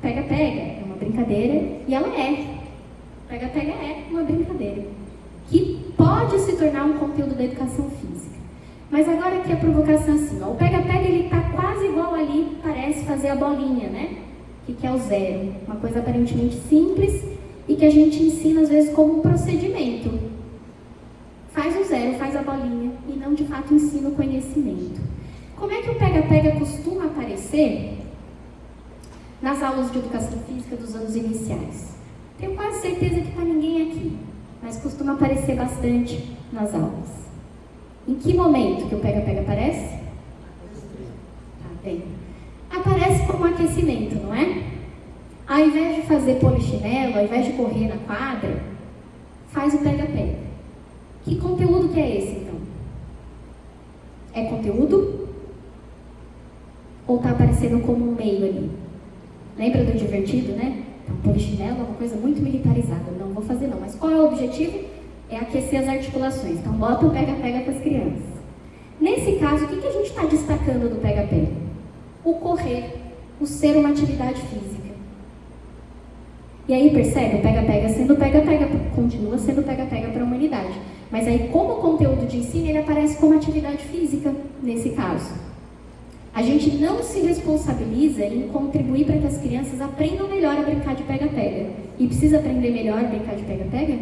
Speaker 1: Pega-pega é uma brincadeira e ela é. Pega-pega é uma brincadeira que pode se tornar um conteúdo da educação física. Mas agora aqui a provocação assim, ó, o pega-pega ele tá quase igual ali, parece fazer a bolinha, né? Que é o zero, uma coisa aparentemente simples e que a gente ensina às vezes como um procedimento. Faz o zero, faz a bolinha e não de fato ensina o conhecimento. Como é que o pega-pega costuma aparecer nas aulas de educação física dos anos iniciais? Tenho quase certeza que para ninguém aqui, mas costuma aparecer bastante nas aulas. Em que momento que o pega-pega aparece? Tá bem. Aparece como aquecimento, não é? Ao invés de fazer polichinelo, ao invés de correr na quadra, faz o pega-pega. Que conteúdo que é esse, então? É conteúdo? Ou está aparecendo como um meio ali? Lembra do divertido, né? Então, polichinelo é uma coisa muito militarizada. Não vou fazer não. Mas qual é o objetivo? É aquecer as articulações. Então, bota o pega-pega para as crianças. Nesse caso, o que a gente está destacando do pega-pega? O correr, o ser uma atividade física. E aí, percebe? O pega-pega sendo pega-pega, continua sendo pega-pega para a humanidade. Mas aí, como conteúdo de ensino, ele aparece como atividade física, nesse caso. A gente não se responsabiliza em contribuir para que as crianças aprendam melhor a brincar de pega-pega. E precisa aprender melhor a brincar de pega-pega?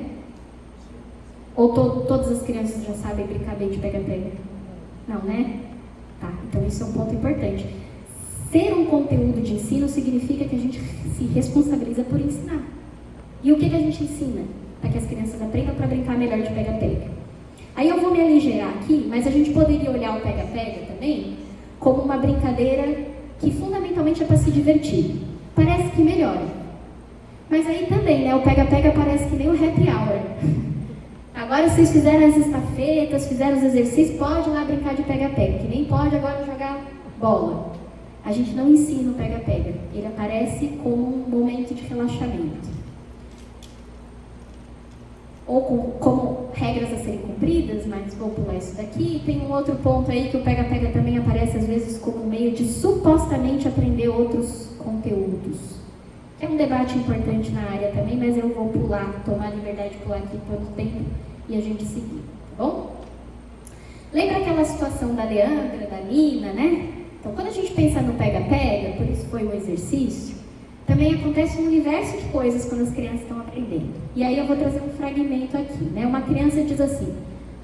Speaker 1: Ou todas as crianças já sabem brincar bem de pega-pega? Não, né? Tá, então isso é um ponto importante. Ser um conteúdo de ensino significa que a gente se responsabiliza por ensinar. E o que a gente ensina? Para que as crianças aprendam para brincar melhor de pega-pega. Aí eu vou me aligerar aqui, mas a gente poderia olhar o pega-pega também como uma brincadeira que fundamentalmente é para se divertir. Parece que melhora. Mas aí também, né? O pega-pega parece que nem o happy hour. Agora vocês fizeram as estafetas, fizeram os exercícios, pode ir lá brincar de pega-pega, que nem pode agora jogar bola. A gente não ensina o pega-pega, ele aparece como um momento de relaxamento. Ou como regras a serem cumpridas, mas vou pular isso daqui. Tem um outro ponto aí que o pega-pega também aparece às vezes como meio de supostamente aprender outros conteúdos. É um debate importante na área também, mas eu vou pular, tomar a liberdade de pular aqui por um tempo e a gente seguir, tá bom? Lembra aquela situação da Leandra, da Nina, né? Então, quando a gente pensa no pega-pega, por isso foi um exercício, também acontece um universo de coisas quando as crianças estão aprendendo. E aí eu vou trazer um fragmento aqui, né? Uma criança diz assim,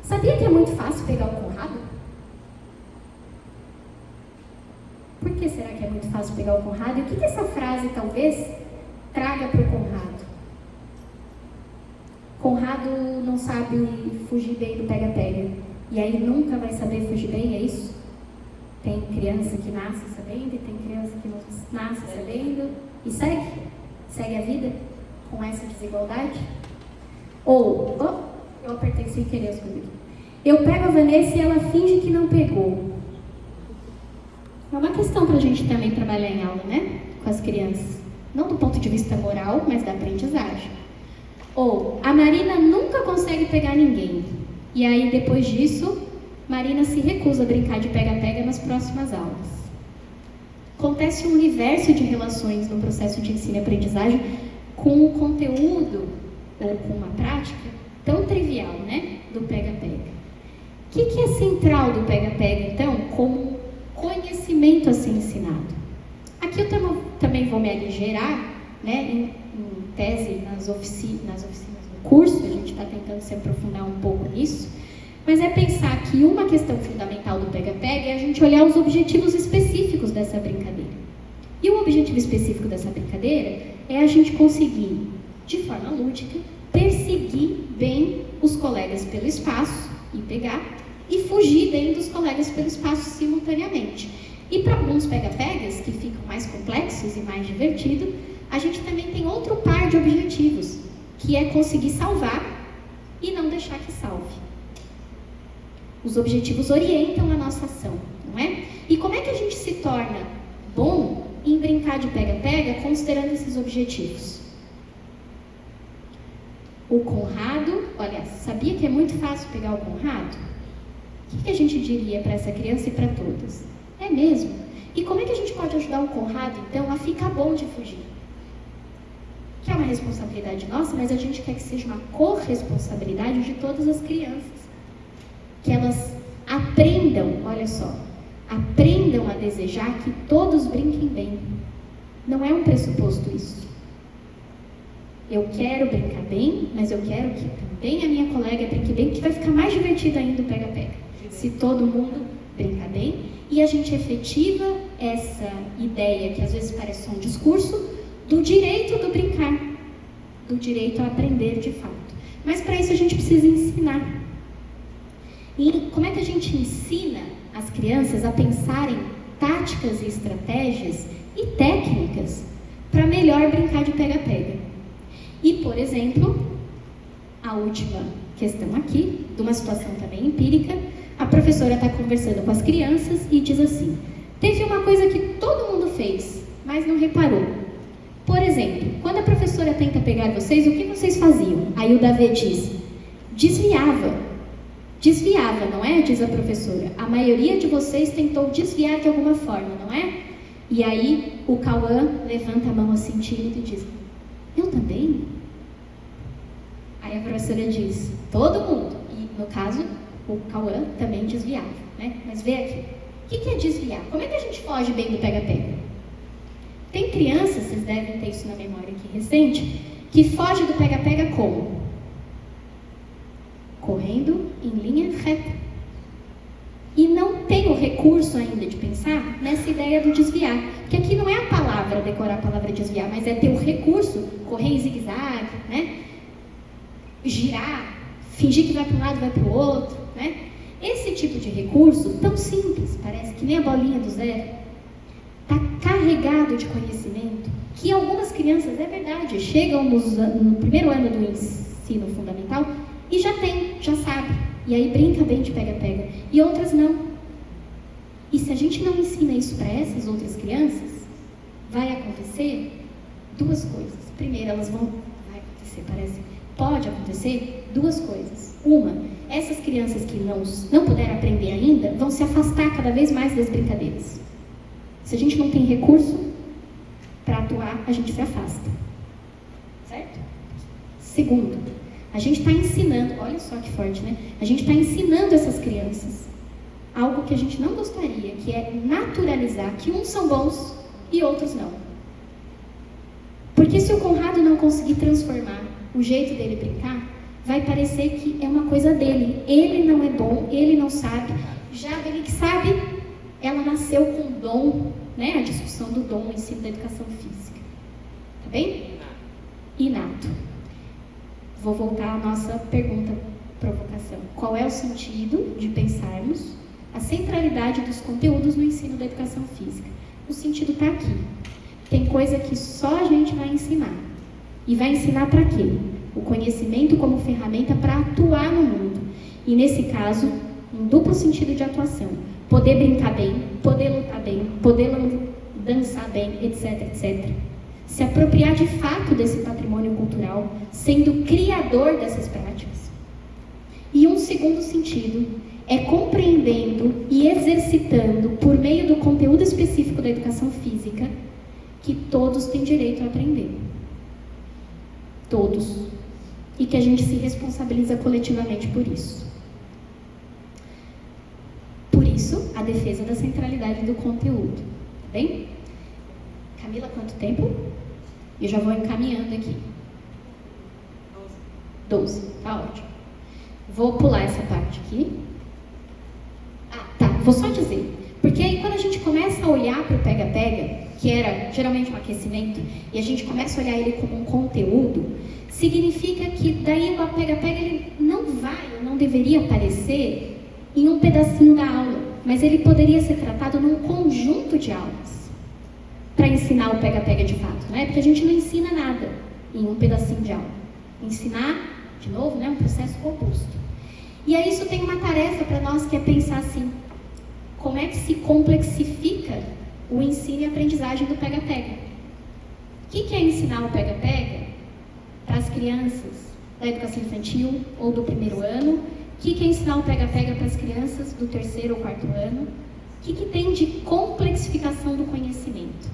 Speaker 1: sabia que é muito fácil pegar o Conrado? Por que será que é muito fácil pegar o Conrado? E o que essa frase, talvez, traga para o Conrado? Conrado não sabe fugir bem do pega-pega. E aí nunca vai saber fugir bem, é isso? Tem criança que nasce sabendo e tem criança que não nasce sabendo e segue a vida com essa desigualdade? Ou, eu apertei sem querer as coisas aqui. Eu pego a Vanessa e ela finge que não pegou. É uma questão para a gente também trabalhar em aula, né? Com as crianças. Não do ponto de vista moral, mas da aprendizagem. Ou, a Marina nunca consegue pegar ninguém. E aí, depois disso, Marina se recusa a brincar de pega-pega nas próximas aulas. Acontece um universo de relações no processo de ensino e aprendizagem com o conteúdo, ou com uma prática, tão trivial, né? Do pega-pega. O que é central do pega-pega, então, como conhecimento a ser ensinado? Aqui eu também vou me aligerar, né, em tese, nas oficinas do curso, a gente está tentando se aprofundar um pouco nisso, mas é pensar que uma questão fundamental do pega-pega é a gente olhar os objetivos específicos dessa brincadeira. E o objetivo específico dessa brincadeira é a gente conseguir, de forma lúdica, perseguir bem os colegas pelo espaço e pegar, e fugir bem dos colegas pelo espaço simultaneamente. E para alguns pega-pegas, que ficam mais complexos e mais divertidos, a gente também tem outro par de objetivos, que é conseguir salvar e não deixar que salve. Os objetivos orientam a nossa ação, não é? E como é que a gente se torna bom em brincar de pega-pega considerando esses objetivos? O Conrado, olha, sabia que é muito fácil pegar o Conrado? O que a gente diria para essa criança e para todas? É mesmo? E como é que a gente pode ajudar o Conrado, então, a ficar bom de fugir? Que é uma responsabilidade nossa, mas a gente quer que seja uma corresponsabilidade de todas as crianças. Que elas aprendam olha só, aprendam a desejar que todos brinquem bem. Não é um pressuposto isso. Eu quero brincar bem, mas eu quero que também a minha colega brinque bem, que vai ficar mais divertido ainda o pega-pega. Se todo mundo brincar bem, e a gente efetiva essa ideia, que às vezes parece só um discurso, do direito do brincar, do direito a aprender de fato. Mas para isso a gente precisa ensinar. E como é que a gente ensina as crianças a pensarem táticas e estratégias e técnicas para melhor brincar de pega-pega? E, por exemplo, a última questão aqui, de uma situação também empírica, a professora está conversando com as crianças e diz assim: teve uma coisa que todo mundo fez, mas não reparou. Por exemplo, quando a professora tenta pegar vocês, o que vocês faziam? Aí o Davi diz: desviava. Desviava, não é? Diz a professora. A maioria de vocês tentou desviar de alguma forma, não é? E aí o Cauã levanta a mão assim tímido e diz: eu também? Aí a professora diz: todo mundo. E no caso, o Cauã também desviava, né? Mas vê aqui. O que é desviar? Como é que a gente foge bem do pega-pega? Tem crianças, vocês devem ter isso na memória aqui recente, que foge do pega-pega como? Correndo em linha reta. E não tem o recurso ainda de pensar nessa ideia do desviar. Porque aqui não é a palavra, decorar a palavra desviar, mas é ter o recurso, correr em zigue-zague, né? Girar, fingir que vai para um lado e vai para o outro, né? Esse tipo de recurso, tão simples, parece que nem a bolinha do zero, está carregado de conhecimento, que algumas crianças, é verdade, chegam no primeiro ano do ensino fundamental e já tem, já sabe. E aí brinca bem de pega-pega. E outras não. E se a gente não ensina isso para essas outras crianças, vai acontecer duas coisas. Primeiro, pode acontecer duas coisas. Uma, essas crianças que não puderam aprender ainda, vão se afastar cada vez mais das brincadeiras. Se a gente não tem recurso para atuar, a gente se afasta. Certo? Segundo, a gente está ensinando, olha só que forte, né? A gente está ensinando essas crianças algo que a gente não gostaria, que é naturalizar que uns são bons e outros não. Porque se o Conrado não conseguir transformar o jeito dele brincar, vai parecer que é uma coisa dele. Ele não é bom, ele não sabe. Já a Beli que sabe, ela nasceu com dom, né? A discussão do dom no ensino da educação física. Tá bem? Inato. Vou voltar à nossa pergunta, provocação. Qual é o sentido de pensarmos a centralidade dos conteúdos no ensino da educação física? O sentido está aqui. Tem coisa que só a gente vai ensinar. E vai ensinar para quê? O conhecimento como ferramenta para atuar no mundo. E nesse caso, um duplo sentido de atuação. Poder brincar bem, poder lutar bem, poder dançar bem, etc, etc. Se apropriar de fato desse patrimônio cultural, sendo criador dessas práticas. E um segundo sentido é compreendendo e exercitando, por meio do conteúdo específico da educação física, que todos têm direito a aprender. Todos. E que a gente se responsabiliza coletivamente por isso. Por isso, a defesa da centralidade do conteúdo. Tá bem? Camila, quanto tempo? Eu já vou encaminhando aqui. 12. Tá ótimo. Vou pular essa parte aqui. Tá. Vou só dizer. Porque aí quando a gente começa a olhar para o pega-pega, que era geralmente um aquecimento, e a gente começa a olhar ele como um conteúdo, significa que daí o pega-pega ele não deveria aparecer em um pedacinho da aula, mas ele poderia ser tratado num conjunto de aulas para ensinar o pega-pega de fato, né? Porque a gente não ensina nada em um pedacinho de aula. Ensinar, de novo, né, um processo robusto. E aí isso tem uma tarefa para nós, que é pensar assim: como é que se complexifica o ensino e aprendizagem do pega-pega? O que é ensinar o pega-pega para as crianças da educação infantil ou do primeiro ano? O que é ensinar o pega-pega para as crianças do terceiro ou quarto ano? O que tem de complexificação do conhecimento?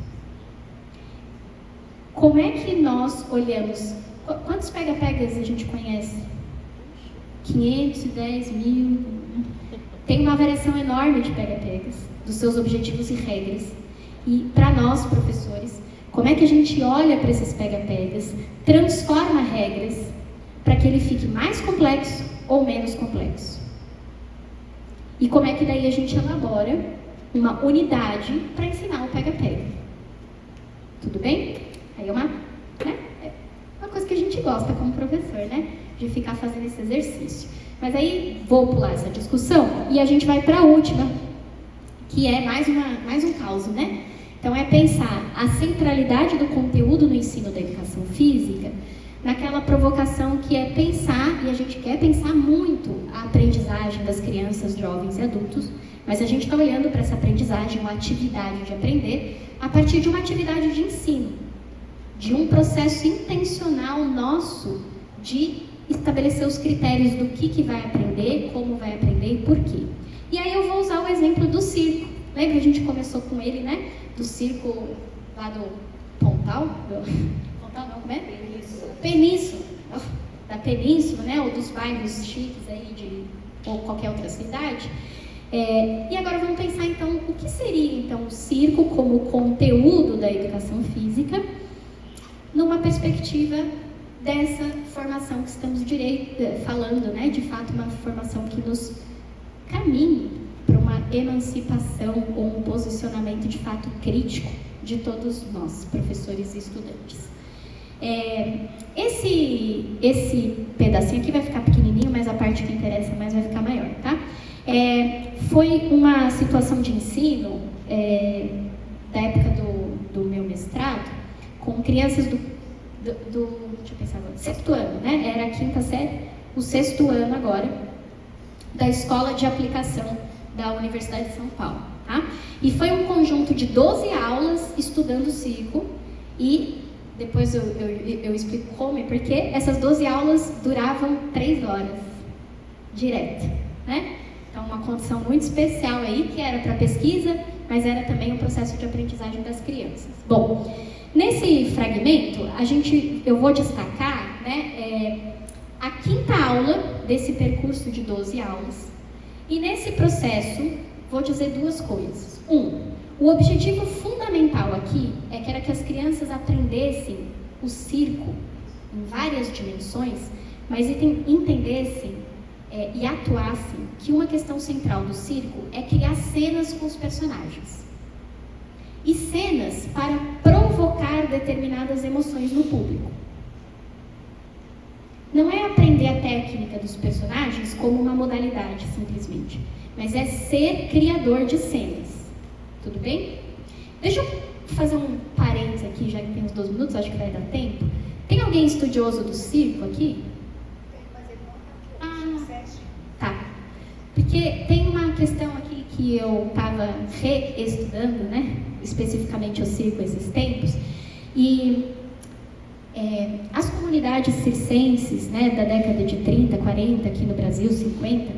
Speaker 1: Como é que nós olhamos? Quantos pega-pegas a gente conhece? 510 mil? tem uma variação enorme de pega-pegas, dos seus objetivos e regras. E para nós, professores, como é que a gente olha para esses pega-pegas, transforma regras para que ele fique mais complexo ou menos complexo? E como é que daí a gente elabora uma unidade para ensinar o pega-pega? Tudo bem? Aí é uma coisa que a gente gosta como professor, né? De ficar fazendo esse exercício. Mas aí vou pular essa discussão e a gente vai para a última, que é mais um caos, né? Então é pensar a centralidade do conteúdo no ensino da educação física naquela provocação que é pensar, e a gente quer pensar muito a aprendizagem das crianças, jovens e adultos, mas a gente está olhando para essa aprendizagem, uma atividade de aprender, a partir de uma atividade de ensino, de um processo intencional nosso de estabelecer os critérios do que vai aprender, como vai aprender e por quê. E aí eu vou usar o exemplo do circo. Lembra, a gente começou com ele, né? Do circo lá do Pontal? Pontal não, como é? Península. Da Península, né? Ou dos bairros chiques aí ou qualquer outra cidade. E agora vamos pensar então, o que seria então o circo como conteúdo da educação física numa perspectiva dessa formação que estamos falando, né? De fato, uma formação que nos caminhe para uma emancipação ou um posicionamento de fato crítico de todos nós, professores e estudantes. Esse pedacinho aqui vai ficar pequenininho, mas a parte que interessa mais vai ficar maior, tá? Foi uma situação de ensino da época do meu mestrado, com crianças deixa eu pensar agora, sexto ano, né? Era a quinta série, o sexto ano agora, da Escola de Aplicação da Universidade de São Paulo, tá? E foi um conjunto de 12 aulas estudando circo, e depois eu explico como e porquê. Essas 12 aulas duravam 3 horas, direto, né? Então, uma condição muito especial aí, que era para pesquisa, mas era também um processo de aprendizagem das crianças. Bom, nesse fragmento, eu vou destacar, né, a quinta aula desse percurso de 12 aulas. E nesse processo, vou dizer duas coisas. O objetivo fundamental aqui era que as crianças aprendessem o circo em várias dimensões, mas entendessem e atuassem que uma questão central do circo é criar cenas com os personagens. E cenas para provocar determinadas emoções no público. Não é aprender a técnica dos personagens como uma modalidade, simplesmente, mas é ser criador de cenas. Tudo bem? Deixa eu fazer um parênteses aqui, já que tem uns 12 minutos, acho que vai dar tempo. Tem alguém estudioso do circo aqui? Tá. Porque tem uma questão aqui que eu estava reestudando, né? Especificamente o circo esses tempos, e as comunidades circenses, né, da década de 30, 40, aqui no Brasil, 50,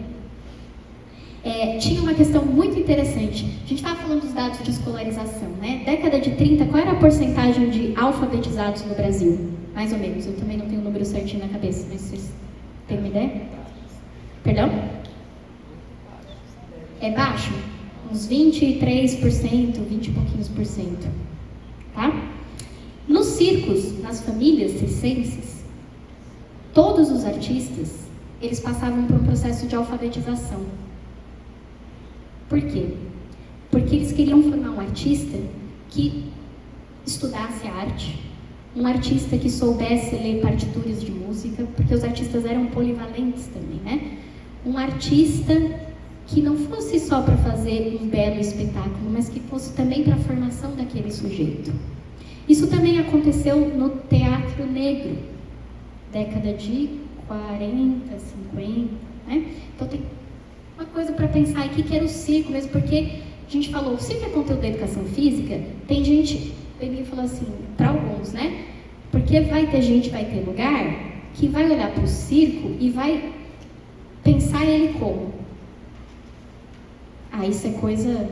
Speaker 1: tinha uma questão muito interessante. A gente estava falando dos dados de escolarização, né? Década de 30, qual era a porcentagem de alfabetizados no Brasil? Mais ou menos, eu também não tenho o número certinho na cabeça, mas vocês têm uma ideia? Perdão? É baixo? Uns 23%, 20 e pouquinhos por cento, tá? Nos circos, nas famílias circenses, todos os artistas, eles passavam por um processo de alfabetização. Por quê? Porque eles queriam formar um artista que estudasse arte, um artista que soubesse ler partituras de música, porque os artistas eram polivalentes também, né? Um artista que não fosse só para fazer um belo espetáculo, mas que fosse também para a formação daquele sujeito. Isso também aconteceu no teatro negro, década de 40, 50, né? Então tem uma coisa para pensar aqui que era o circo mesmo, porque a gente falou, o circo é conteúdo da educação física, tem gente, ele falou assim, para alguns, né? Porque vai ter lugar que vai olhar para o circo e vai pensar ele como? Isso é coisa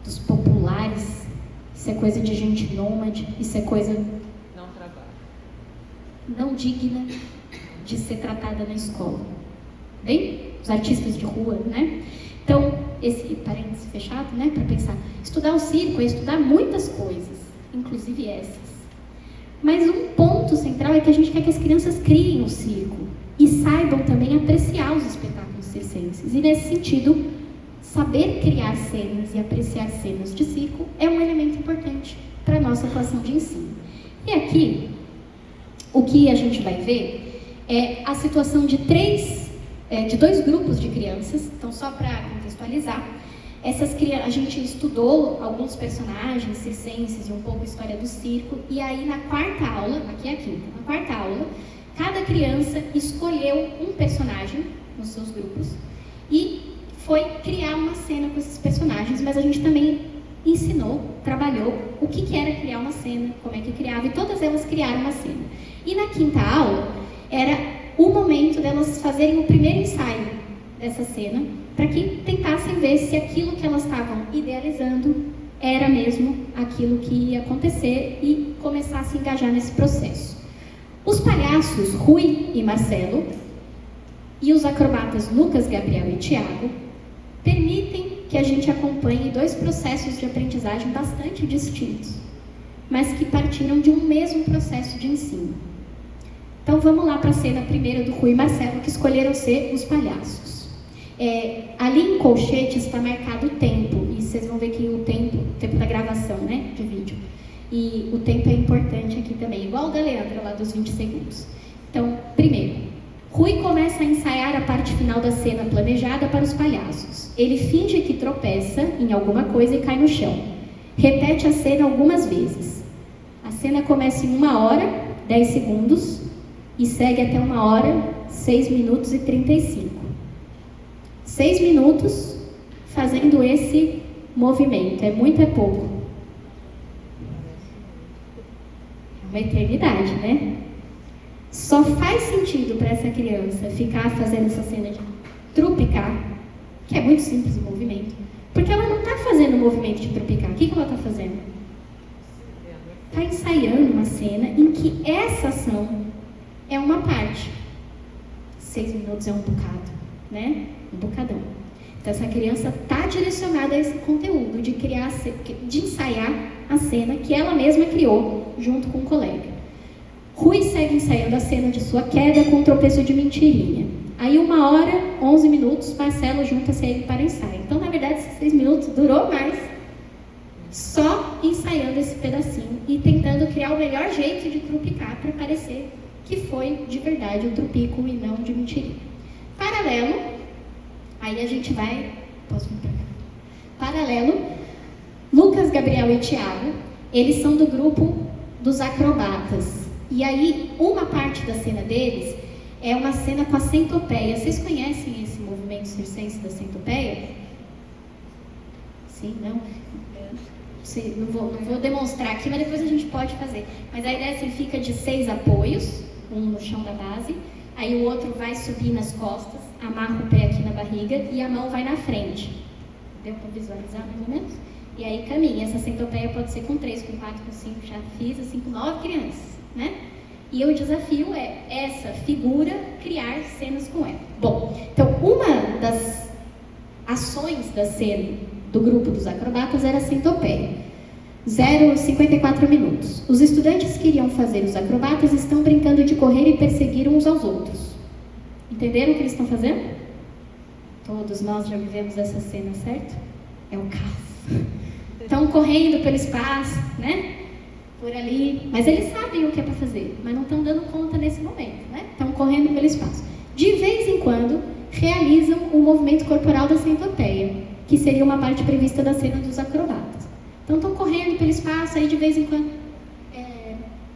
Speaker 1: dos populares, isso é coisa de gente nômade, isso é coisa não digna de ser tratada na escola. Bem? Os artistas de rua, né? Então, esse parênteses fechado, né, para pensar, estudar o circo é estudar muitas coisas, inclusive essas. Mas um ponto central é que a gente quer que as crianças criem o circo e saibam também apreciar os espetáculos circenses. E nesse sentido, saber criar cenas e apreciar cenas de circo é um elemento importante para a nossa atuação de ensino. E aqui, o que a gente vai ver é a situação de dois grupos de crianças. Então, só para contextualizar, a gente estudou alguns personagens circenses e um pouco a história do circo, e aí na quarta aula, aqui é a quinta, na quarta aula, cada criança escolheu um personagem nos seus grupos e foi criar uma cena com esses personagens, mas a gente também ensinou, trabalhou o que era criar uma cena, como é que criava, e todas elas criaram uma cena. E na quinta aula, era o momento delas fazerem o primeiro ensaio dessa cena, para que tentassem ver se aquilo que elas estavam idealizando era mesmo aquilo que ia acontecer e começassem a engajar nesse processo. Os palhaços Rui e Marcelo e os acrobatas Lucas, Gabriel e Thiago permitem que a gente acompanhe dois processos de aprendizagem bastante distintos, mas que partiram de um mesmo processo de ensino. Então vamos lá para a cena primeiro do Rui e Marcelo, que escolheram ser os palhaços. Ali em colchete está marcado o tempo, e vocês vão ver que o tempo da gravação, né, de vídeo. E o tempo é importante aqui também, igual o da Leandra lá dos 20 segundos. Então, primeiro, Rui começa a ensaiar a parte final da cena planejada para os palhaços. Ele finge que tropeça em alguma coisa e cai no chão. Repete a cena algumas vezes. A cena começa em 1 hora, 10 segundos e segue até 1 hora, 6 minutos e 35. 6 minutos fazendo esse movimento. É muito, é pouco? É uma eternidade, né? Só faz sentido para essa criança ficar fazendo essa cena de trupicar, que é muito simples o movimento, porque ela não está fazendo o movimento de trupicar. O que ela está fazendo? Está ensaiando uma cena em que essa ação é uma parte. 6 minutos é um bocado, né? Um bocadão. Então essa criança está direcionada a esse conteúdo de ensaiar a cena que ela mesma criou junto com o colega. Rui segue ensaiando a cena de sua queda com o tropeço de mentirinha. Aí 1 hora, 11 minutos, Marcelo junta-se a ele para ensaio. Então, na verdade, esses 6 minutos durou mais só ensaiando esse pedacinho e tentando criar o melhor jeito de trupicar para parecer que foi de verdade o trupico e não de mentirinha. Paralelo, aí a gente vai... Posso vir para cá? Paralelo, Lucas, Gabriel e Thiago, eles são do grupo dos acrobatas. E aí, uma parte da cena deles é uma cena com a centopeia. Vocês conhecem esse movimento circense da centopeia? Sim, não? Não vou demonstrar aqui, mas depois a gente pode fazer. Mas a ideia é assim, fica de 6 apoios, um no chão da base, aí o outro vai subir nas costas, amarra o pé aqui na barriga e a mão vai na frente. Deu para visualizar mais ou menos? E aí caminha. Essa centopeia pode ser com 3, com 4, com 5, já fiz assim com 9 crianças, né? E o desafio é essa figura criar cenas com ela. Bom, então uma das ações da cena do grupo dos acrobatas era a centopeia. 54 minutos. Os estudantes que iriam fazer os acrobatas estão brincando de correr e perseguir uns aos outros. Entenderam o que eles estão fazendo? Todos nós já vivemos essa cena, certo? É um caos. Estão correndo pelo espaço, né? Por ali. Mas eles sabem o que é para fazer, mas não estão dando conta nesse momento, né? Estão correndo pelo espaço. De vez em quando, realizam o movimento corporal da centopeia, que seria uma parte prevista da cena dos acrobatas. Então, estão correndo pelo espaço, aí de vez em quando...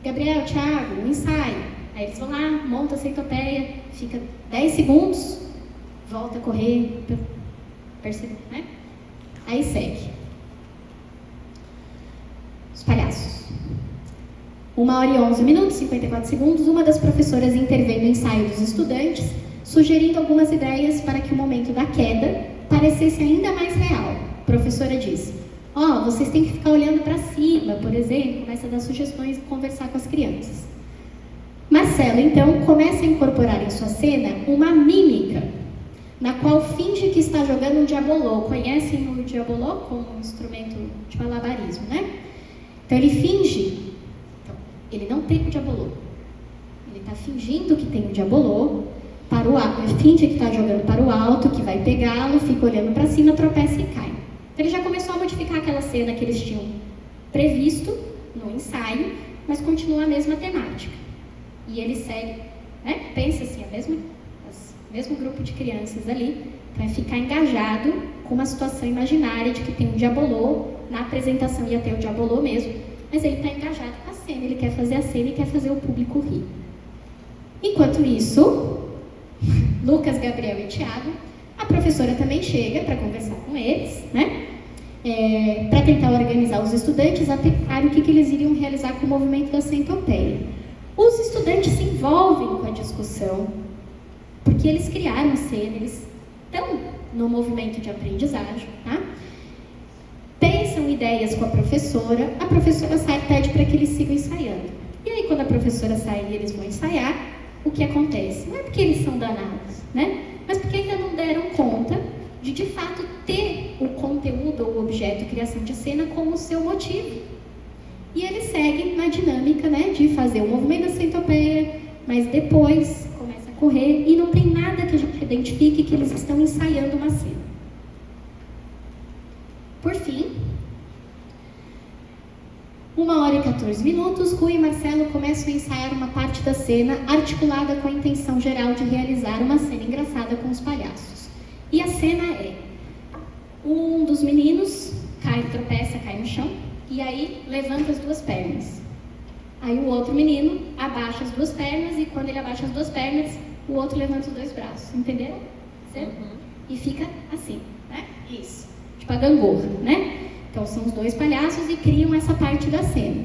Speaker 1: Gabriel, Thiago, um ensaio. Aí eles vão lá, montam a centopeia, fica 10 segundos, volta a correr, percebe, né? Aí segue. Os palhaços. 1 hora e 11 minutos, 54 segundos, uma das professoras intervém no ensaio dos estudantes, sugerindo algumas ideias para que o momento da queda parecesse ainda mais real. A professora diz: vocês têm que ficar olhando para cima, por exemplo, começa a dar sugestões e conversar com as crianças. Marcelo, então, começa a incorporar em sua cena uma mímica. na qual finge que está jogando um diabolô. Conhecem o diabolô como um instrumento de malabarismo, né? Então ele finge, ele não tem o diabolô. Ele está fingindo que tem o diabolô, ele finge que está jogando para o alto, que vai pegá-lo, fica olhando para cima, tropeça e cai. Então ele já começou a modificar aquela cena que eles tinham previsto no ensaio, mas continua a mesma temática. E ele segue, né? Pensa assim, mesmo grupo de crianças ali, vai ficar engajado com uma situação imaginária de que tem um diabolô, na apresentação ia ter o diabolô mesmo, mas ele está engajado com a cena, ele quer fazer a cena e quer fazer o público rir. Enquanto isso, Lucas, Gabriel e Tiago, a professora também chega para conversar com eles, né? Para tentar organizar os estudantes, aplicar o que eles iriam realizar com o movimento da centopeia. Os estudantes se envolvem com a discussão, porque eles criaram a cena, eles estão no movimento de aprendizagem, tá? Pensam ideias com a professora sai e pede para que eles sigam ensaiando. E aí, quando a professora sai e eles vão ensaiar, o que acontece? Não é porque eles são danados, né? Mas porque ainda não deram conta de fato, ter o conteúdo ou o objeto criação de cena como seu motivo. E eles seguem na dinâmica, né, de fazer o movimento da centopeia, mas depois começa a correr e não tem nada que a gente identifique que eles estão ensaiando uma cena. Por fim, 1h14, Rui e Marcelo começam a ensaiar uma parte da cena articulada com a intenção geral de realizar uma cena engraçada com os palhaços. E a cena é, um dos meninos tropeça, cai no chão, e aí levanta as duas pernas. Aí o outro menino abaixa as duas pernas, e quando ele abaixa as duas pernas, o outro levanta os dois braços. Entenderam? Certo? E fica assim, né? Isso. Tipo a gangorra, né? Então são os dois palhaços e criam essa parte da cena.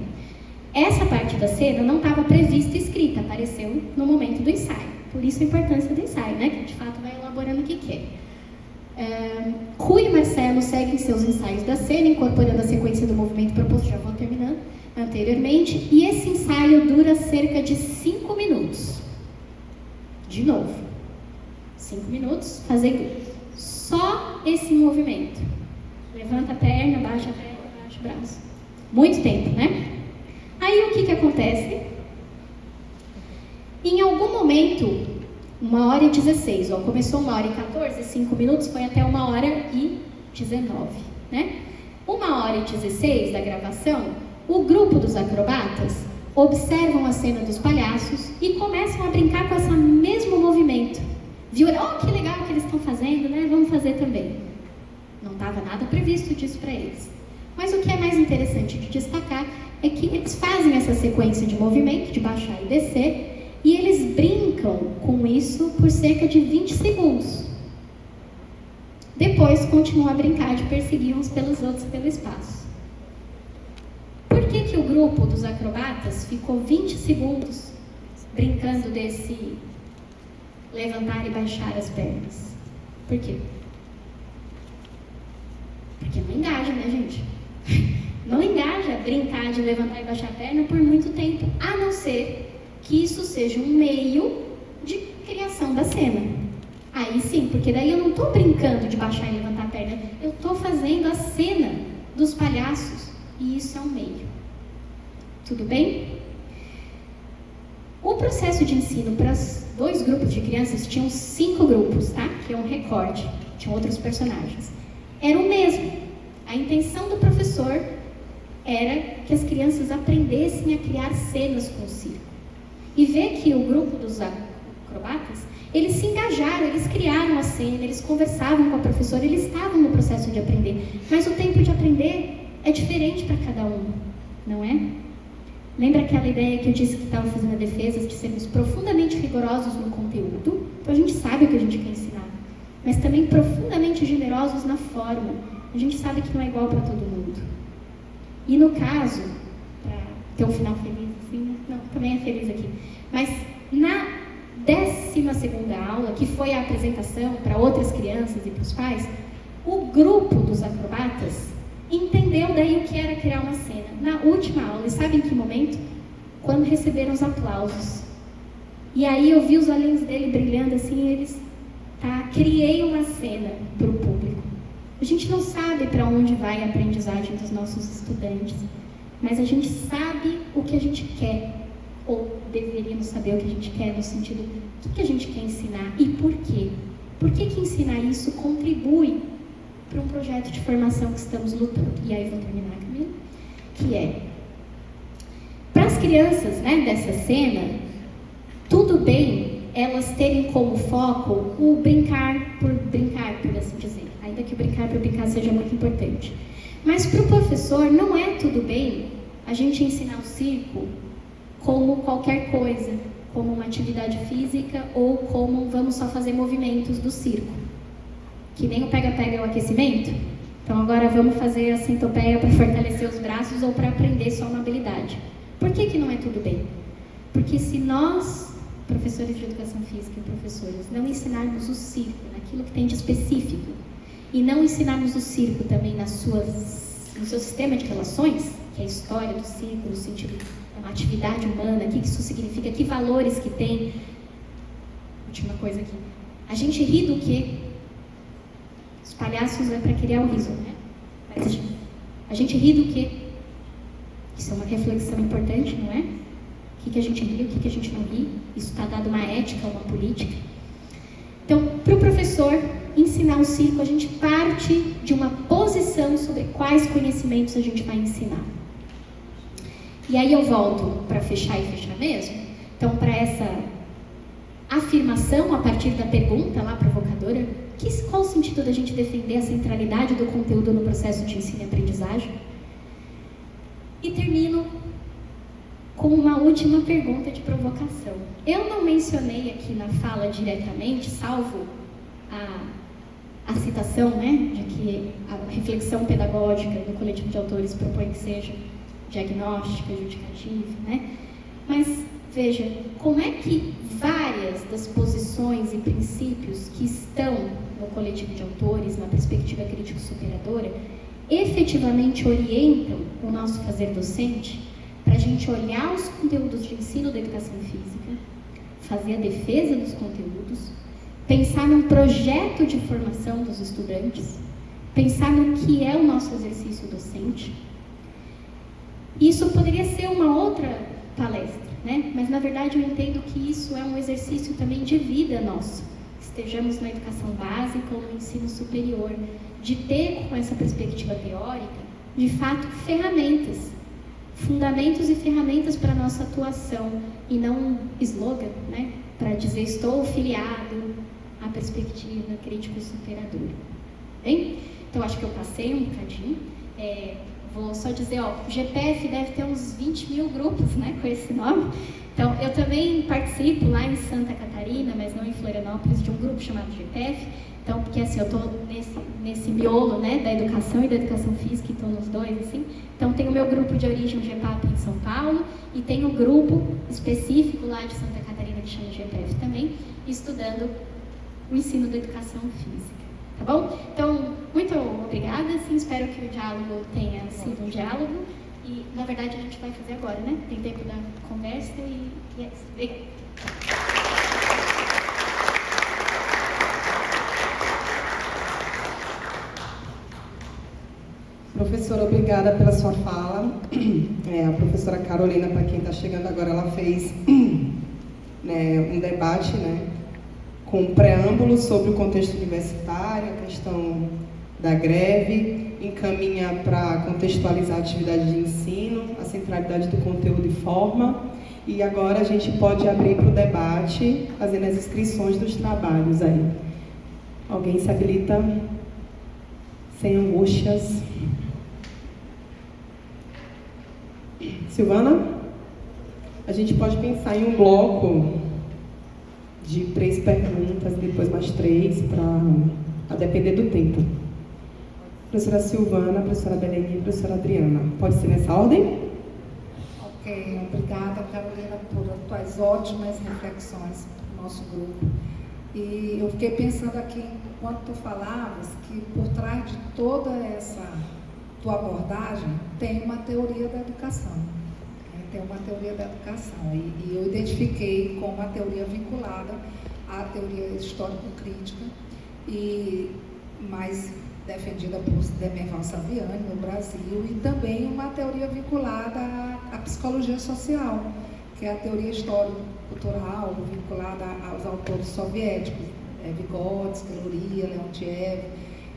Speaker 1: Essa parte da cena não estava prevista e escrita, apareceu no momento do ensaio. Por isso a importância do ensaio, né? Que de fato vai elaborando o que quer. Rui e Marcelo seguem seus ensaios da cena, incorporando a sequência do movimento proposto, já vou terminando, anteriormente, e esse ensaio dura cerca de 5 minutos. De novo, 5 minutos, fazendo só esse movimento. Levanta a perna, baixa o braço. Muito tempo, né? Aí o que acontece? Em algum momento, 1h16, começou 1h14, 5 minutos, foi até 1h19, né? 1h16 da gravação, o grupo dos acrobatas observam a cena dos palhaços e começam a brincar com esse mesmo movimento. Viu? Que legal que eles estão fazendo, né? Vamos fazer também. Não estava nada previsto disso para eles. Mas o que é mais interessante de destacar é que eles fazem essa sequência de movimento, de baixar e descer, e eles brincam com isso por cerca de 20 segundos. Depois continuam a brincar de perseguir uns pelos outros pelo espaço. Por que o grupo dos acrobatas ficou 20 segundos brincando desse levantar e baixar as pernas? Por quê? Porque não engaja, né, gente? Não engaja brincar de levantar e baixar a perna por muito tempo, a não ser que isso seja um meio de criação da cena. Aí sim, porque daí eu não estou brincando de baixar e levantar a perna, eu estou fazendo a cena dos palhaços, e isso é um meio. Tudo bem? O processo de ensino para os 2 grupos de crianças, tinham 5 grupos, tá? Que é um recorde, tinham outros personagens. Era o mesmo. A intenção do professor era que as crianças aprendessem a criar cenas com o circo. E ver que o grupo dos acrobatas, eles se engajaram, eles criaram a cena, eles conversavam com a professora, eles estavam no processo de aprender. Mas o tempo de aprender é diferente para cada um, não é? Lembra aquela ideia que eu disse que estava fazendo a defesa de sermos profundamente rigorosos no conteúdo? Então a gente sabe o que a gente quer ensinar, mas também profundamente generosos na forma. A gente sabe que não é igual para todo mundo. E no caso, para ter um final feliz, assim, né? Não, também é feliz aqui. Mas na 12ª aula, que foi a apresentação para outras crianças e para os pais, o grupo dos acrobatas entendeu daí o que era criar uma cena. Na última aula, e sabe em que momento? Quando receberam os aplausos. E aí eu vi os olhinhos dele brilhando assim, e eles tá? Criei uma cena para o público. A gente não sabe para onde vai a aprendizagem dos nossos estudantes, mas a gente sabe o que a gente quer, ou deveríamos saber o que a gente quer, no sentido, o que a gente quer ensinar e por quê. Por que ensinar isso contribui para um projeto de formação que estamos lutando? E aí vou terminar, Camila, que é, para as crianças, né, dessa cena, tudo bem elas terem como foco o brincar, por assim dizer, ainda que o brincar por brincar seja muito importante. Mas para o professor não é tudo bem a gente ensinar o circo como qualquer coisa, como uma atividade física ou como vamos só fazer movimentos do circo. Que nem o pega-pega é o aquecimento. Então agora vamos fazer a centopeia para fortalecer os braços ou para aprender só uma habilidade. Por que não é tudo bem? Porque se nós, professores de educação física e professores, não ensinarmos o circo naquilo que tem de específico e não ensinarmos o circo também no seu sistema de relações, que é a história do circo, no sentido da atividade humana, o que isso significa, que valores que tem. Última coisa aqui. A gente ri do quê? Os palhaços é para criar o riso, né? Mas a gente ri do quê? Isso é uma reflexão importante, não é? O que a gente ri, o que a gente não ri? Isso está dado uma ética, uma política. Então, para o professor ensinar o circo, a gente parte de uma posição sobre quais conhecimentos a gente vai ensinar. E aí eu volto para fechar e fechar mesmo. Então, para essa afirmação a partir da pergunta lá provocadora, qual o sentido da gente defender a centralidade do conteúdo no processo de ensino e aprendizagem? E termino com uma última pergunta de provocação. Eu não mencionei aqui na fala diretamente, salvo a citação, né, de que a reflexão pedagógica do coletivo de autores propõe que seja diagnóstica, judicativa, né? Mas, veja, como é que várias das posições e princípios que estão no coletivo de autores, na perspectiva crítico-superadora, efetivamente orientam o nosso fazer docente para a gente olhar os conteúdos de ensino da educação física, fazer a defesa dos conteúdos, pensar num projeto de formação dos estudantes, pensar no que é o nosso exercício docente. Isso poderia ser uma outra palestra, né? Mas na verdade eu entendo que isso é um exercício também de vida nosso. Estejamos na educação básica ou no ensino superior, de ter com essa perspectiva teórica, de fato, ferramentas, fundamentos e ferramentas para a nossa atuação, e não um slogan, né? Para dizer estou filiado à perspectiva crítico-superadora. Bem? Então acho que eu passei um bocadinho. Vou só dizer, o GPF deve ter uns 20 mil grupos, né, com esse nome. Então, eu também participo lá em Santa Catarina, mas não em Florianópolis, de um grupo chamado GPF. Então, porque assim, eu estou nesse miolo, né, da educação e da educação física, e estou nos dois, assim. Então, tem o meu grupo de origem, o GPAP, em São Paulo, e tem um grupo específico lá de Santa Catarina, que chama GPF também, estudando o ensino da educação física. Tá bom? Então, muito obrigada, assim, espero que o diálogo tenha sido um diálogo e, na verdade, a gente vai fazer agora, né? Tem tempo da conversa e é isso. Obrigada.
Speaker 3: Professora, obrigada pela sua fala. A professora Carolina, para quem está chegando agora, ela fez um debate, né, com um preâmbulo sobre o contexto universitário, a questão da greve, encaminha para contextualizar a atividade de ensino, a centralidade do conteúdo e forma, e agora a gente pode abrir para o debate, fazendo as inscrições dos trabalhos aí. Alguém se habilita? Sem angústias. Silvana? A gente pode pensar em um bloco de 3 perguntas, depois mais 3, para depender do tempo. Professora Silvana, professora Belém e professora Adriana. Pode ser nessa ordem?
Speaker 4: Ok, obrigada, Carolina, por tuas ótimas reflexões do nosso grupo. E eu fiquei pensando aqui, enquanto tu falavas, que por trás de toda essa tua abordagem tem uma teoria da educação. Tem uma teoria da educação e eu identifiquei com uma teoria vinculada a teoria histórico-crítica, e mais defendida por Demerval Saviani no Brasil, e também uma teoria vinculada à psicologia social, que é a teoria histórico-cultural, vinculada aos autores soviéticos, Vygotsky, Luria, Leontiev.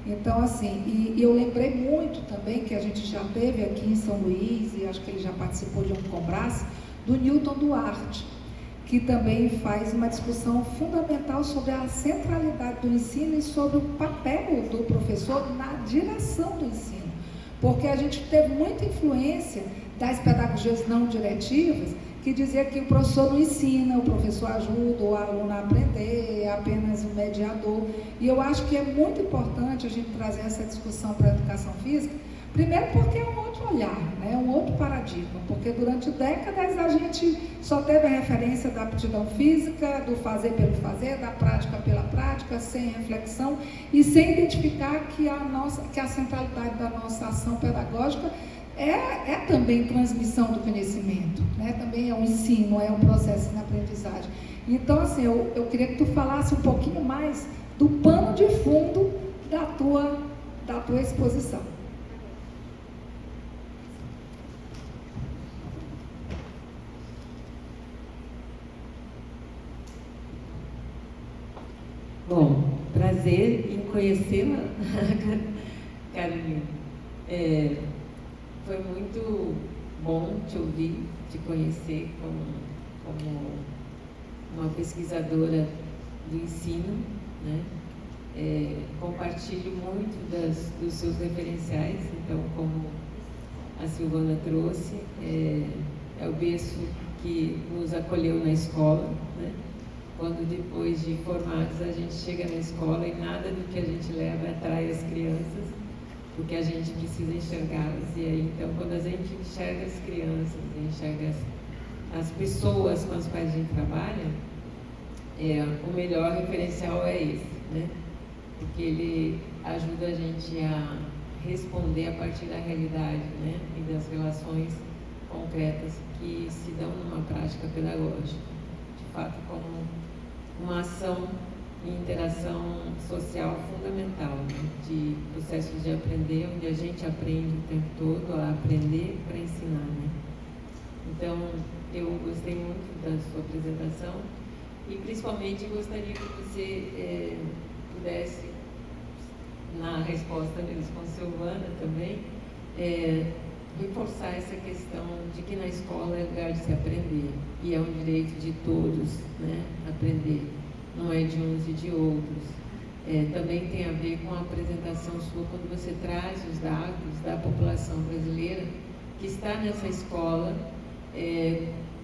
Speaker 4: Então, assim, e eu lembrei muito também que a gente já teve aqui em São Luís, e acho que ele já participou de um Combrace, do Newton Duarte, que também faz uma discussão fundamental sobre a centralidade do ensino e sobre o papel do professor na direção do ensino. Porque a gente teve muita influência das pedagogias não diretivas, que dizia que o professor não ensina, o professor ajuda o aluno a aprender, é apenas um mediador. E eu acho que é muito importante a gente trazer essa discussão para a educação física, primeiro porque é um outro olhar, né? Um outro paradigma, porque durante décadas a gente só teve a referência da aptidão física, do fazer pelo fazer, da prática pela prática, sem reflexão e sem identificar que a centralidade da nossa ação pedagógica é também transmissão do conhecimento, né? Também é um ensino, é um processo de aprendizagem. Então, assim, eu queria que tu falasse um pouquinho mais do pano de fundo da tua exposição.
Speaker 5: Bom, prazer em conhecê-la, Carolina. Foi muito bom te ouvir, te conhecer como uma pesquisadora do ensino, né? Compartilho muito dos seus referenciais, então, como a Silvana trouxe, é o berço que nos acolheu na escola, né? Quando depois de formados a gente chega na escola e nada do que a gente leva atrai as crianças, porque a gente precisa enxergá-las. E aí, então, quando a gente enxerga as crianças, enxerga as pessoas com as quais a gente trabalha, o melhor referencial é esse, né? Porque ele ajuda a gente a responder a partir da realidade, né? E das relações concretas que se dão numa prática pedagógica. De fato, como uma ação e interação social fundamental, né? De processos de aprender, onde a gente aprende o tempo todo a aprender para ensinar, né? Então, eu gostei muito da sua apresentação e, principalmente, gostaria que você pudesse, na resposta deles com a Silvana também, reforçar essa questão de que na escola é lugar de se aprender e é um direito de todos, né, aprender, não é de uns e de outros. Também tem a ver com a apresentação sua quando você traz os dados da população brasileira que está nessa escola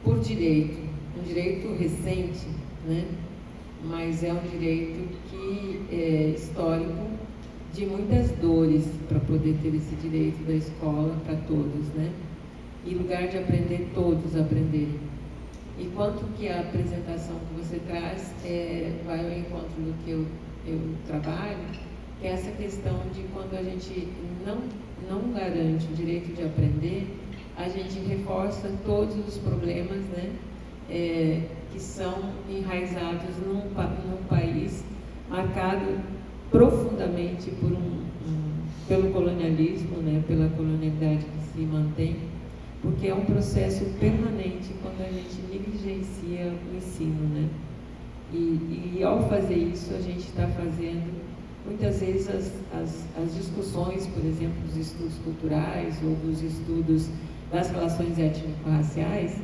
Speaker 5: por direito, um direito recente, né, mas é um direito que é histórico, de muitas dores para poder ter esse direito da escola para todos, né? E lugar de aprender, todos aprenderem. E quanto que a apresentação que você traz vai ao encontro do que eu trabalho, que é essa questão de quando a gente não garante o direito de aprender, a gente reforça todos os problemas, né? Que são enraizados num país marcado profundamente pelo colonialismo, né, pela colonialidade que se mantém, porque é um processo permanente quando a gente negligencia o ensino, né? E ao fazer isso, a gente está fazendo, muitas vezes, as discussões, por exemplo, dos estudos culturais ou dos estudos das relações étnico-raciais,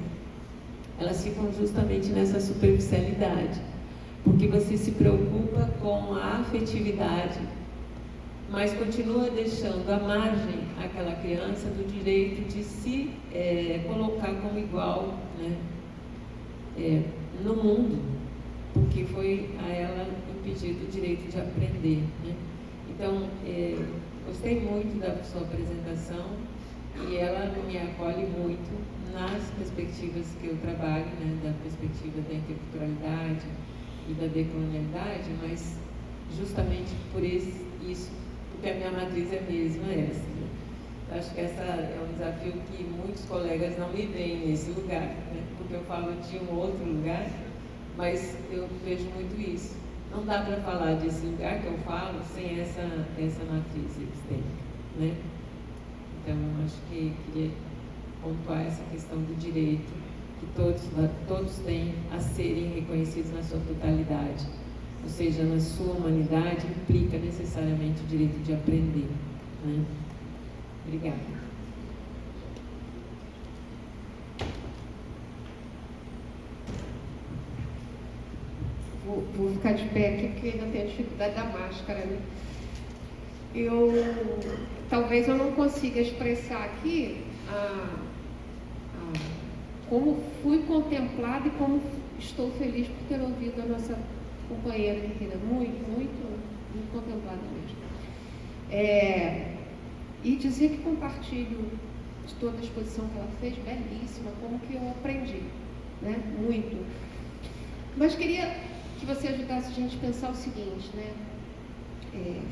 Speaker 5: elas ficam justamente nessa superficialidade. Porque você se preocupa com a afetividade, mas continua deixando à margem aquela criança do direito de se colocar como igual, né, no mundo, porque foi a ela impedido o direito de aprender, né? Então, gostei muito da sua apresentação e ela me acolhe muito nas perspectivas que eu trabalho, né, da perspectiva da interculturalidade e da decolonialidade, mas justamente por isso, porque a minha matriz é mesmo essa, né? Acho que essa é um desafio que muitos colegas não me veem nesse lugar, né? Porque eu falo de um outro lugar, mas eu vejo muito isso. Não dá para falar desse lugar que eu falo sem essa matriz epistêmica, né? Então, acho que queria pontuar essa questão do direito que todos têm a serem reconhecidos na sua totalidade, ou seja, na sua humanidade, implica necessariamente o direito de aprender, né? Obrigada.
Speaker 6: Vou ficar de pé aqui porque ainda tenho a dificuldade da máscara, né? Talvez eu não consiga expressar aqui como fui contemplada e como estou feliz por ter ouvido a nossa companheira querida, muito contemplada mesmo. E dizer que compartilho de toda a exposição que ela fez, belíssima, como que eu aprendi, né? Muito. Mas queria que você ajudasse a gente a pensar o seguinte, né?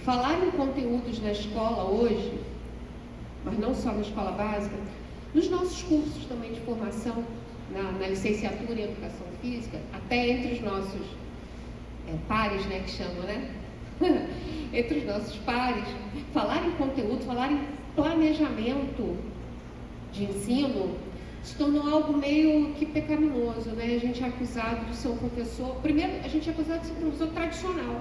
Speaker 6: Falar em conteúdos na escola hoje, mas não só na escola básica, nos nossos cursos também de formação, na licenciatura em Educação Física, até entre os nossos pares, né, que chamam, né? Entre os nossos pares, falar em conteúdo, falar em planejamento de ensino, se tornou algo meio que pecaminoso, né? A gente é acusado de ser um professor... Primeiro, a gente é acusado de ser um professor tradicional.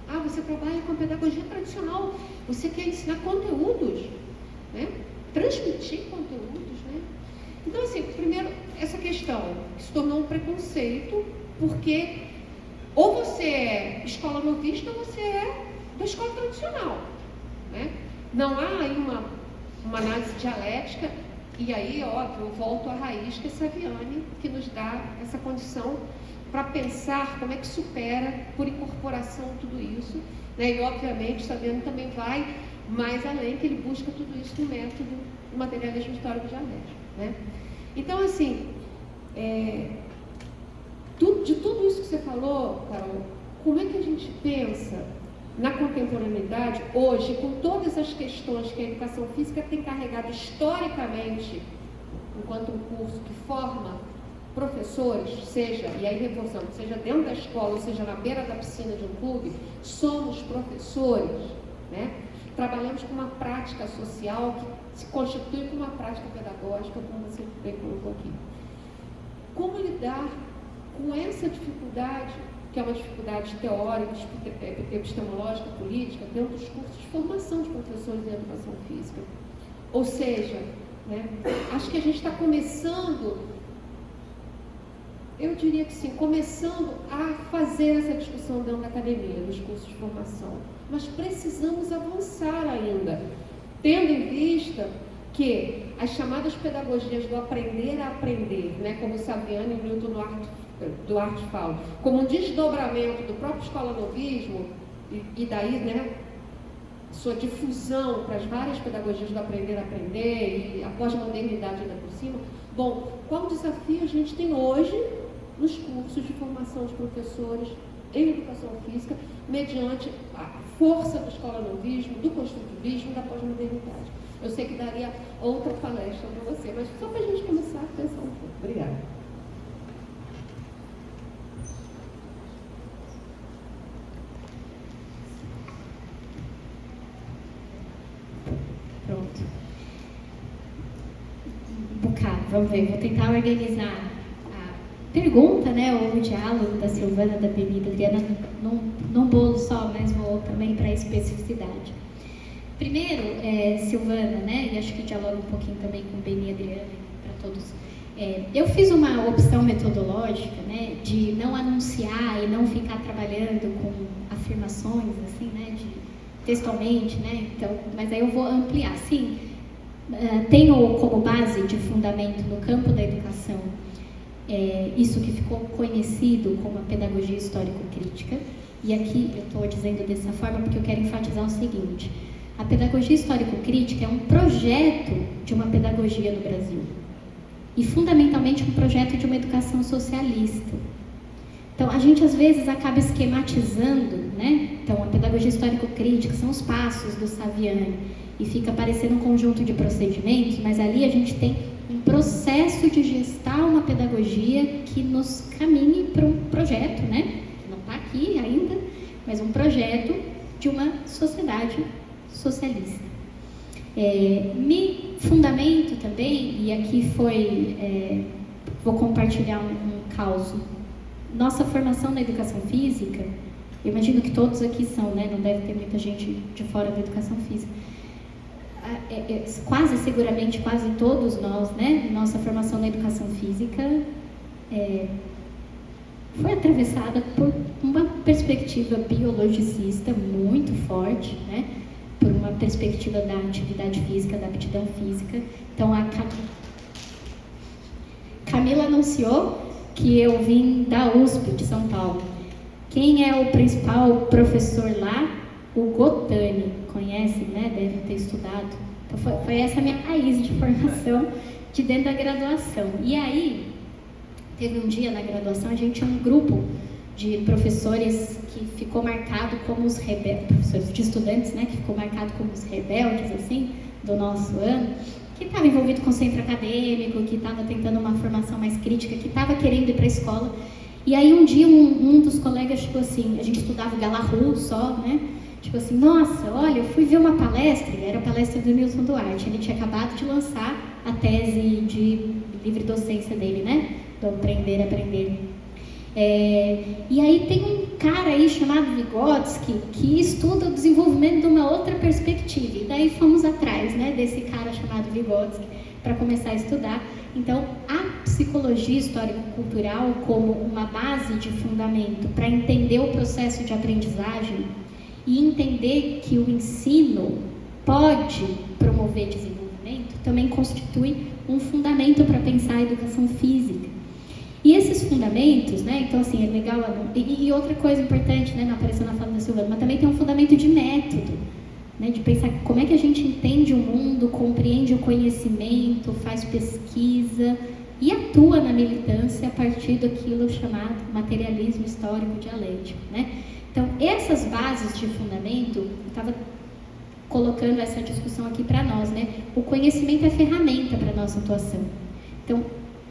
Speaker 6: Ah, você trabalha com pedagogia tradicional, você quer ensinar conteúdos, né? Transmitir conteúdos, né? Então, assim, primeiro, essa questão se tornou um preconceito, porque ou você é escola novista ou você é da escola tradicional, né? Não há aí uma análise dialética. E aí, óbvio, eu volto à raiz, que é Saviani, que nos dá essa condição para pensar como é que supera, por incorporação, tudo isso, né? E, obviamente, Saviani também vai mais além, que ele busca tudo isso no método do materialismo histórico dialético, né? Então, assim, de tudo isso que você falou, Carol, como é que a gente pensa na contemporaneidade, hoje, com todas as questões que a educação física tem carregado historicamente, enquanto um curso que forma professores, seja, e aí reforçando, seja dentro da escola, ou seja na beira da piscina de um clube, somos professores, né? Trabalhamos com uma prática social que se constitui com uma prática pedagógica, como você bem colocou aqui. Como lidar com essa dificuldade, que é uma dificuldade teórica, epistemológica, política, dentro dos cursos de formação de professores em educação física? Ou seja, né, acho que a gente está começando, eu diria que sim, começando a fazer essa discussão dentro da academia, nos cursos de formação, mas precisamos avançar ainda, tendo em vista que as chamadas pedagogias do aprender a aprender, né, como Saviani e Milton Duarte falam, como um desdobramento do próprio escola-novismo e daí, né, sua difusão para as várias pedagogias do aprender a aprender e a pós-modernidade ainda por cima. Bom, qual desafio a gente tem hoje nos cursos de formação de professores em educação física, mediante a força do escola-novismo, do construtivismo e da pós-modernidade? Eu sei que daria outra palestra para você, mas só para a gente começar a pensar um pouco.
Speaker 3: Obrigada.
Speaker 1: Pronto. Um bocado, vamos ver, vou tentar organizar a pergunta, né, ou o diálogo da Silvana, da Beni, da Adriana, num bolo só, mas vou também para a especificidade. Primeiro, Silvana, né, e acho que dialoga um pouquinho também com Beni e Adriana, para todos. Eu fiz uma opção metodológica, né, de não anunciar e não ficar trabalhando com afirmações, assim, né, textualmente, né, então, mas aí eu vou ampliar. Sim, tenho como base de fundamento no campo da educação isso que ficou conhecido como a pedagogia histórico-crítica, e aqui eu estou dizendo dessa forma porque eu quero enfatizar o seguinte: a pedagogia histórico-crítica é um projeto de uma pedagogia no Brasil e fundamentalmente um projeto de uma educação socialista. Então, a gente às vezes acaba esquematizando, né? Então, a pedagogia histórico-crítica são os passos do Saviani e fica parecendo um conjunto de procedimentos, mas ali a gente tem um processo de gestar uma pedagogia que nos caminhe para um projeto, né? Que não está aqui ainda, mas um projeto de uma sociedade socialista. Me fundamento também, e aqui vou compartilhar um caso. Nossa formação na educação física, eu imagino que todos aqui são, né? Não deve ter muita gente de fora da educação física. Quase seguramente, quase todos nós, né? Nossa formação na educação física foi atravessada por uma perspectiva biologicista muito forte, né? Por uma perspectiva da atividade física, da aptidão física. Então, a Camila anunciou que eu vim da USP de São Paulo. Quem é o principal professor lá? O Gotani. Conhece, né? Deve ter estudado. Então, foi essa a minha raiz de formação de dentro da graduação. E aí, teve um dia na graduação, a gente tinha um grupo de professores que ficou marcado como os rebeldes, professores de estudantes, né? Que ficou marcado como os rebeldes, assim, do nosso ano, que estava envolvido com o centro acadêmico, que estava tentando uma formação mais crítica, que estava querendo ir para a escola. E aí um dia um dos colegas, tipo assim, a gente estudava o Galahu só, né? Tipo assim, nossa, olha, eu fui ver uma palestra, era a palestra do Nilson Duarte, ele tinha acabado de lançar a tese de livre docência dele, né? Do Aprender a Aprender. E aí tem um cara aí chamado Vygotsky que estuda o desenvolvimento de uma outra perspectiva. E daí fomos atrás, né, desse cara chamado Vygotsky para começar a estudar. Então, a psicologia histórico-cultural como uma base de fundamento para entender o processo de aprendizagem e entender que o ensino pode promover desenvolvimento também constitui um fundamento para pensar a educação física. E esses fundamentos, né, então assim, é legal, e outra coisa importante, né, não apareceu na fala da Silvana, mas também tem um fundamento de método, né, de pensar como é que a gente entende o mundo, compreende o conhecimento, faz pesquisa e atua na militância a partir daquilo chamado materialismo histórico dialético, né. Então, essas bases de fundamento, eu estava colocando essa discussão aqui para nós, né, o conhecimento é ferramenta para a nossa atuação. Então,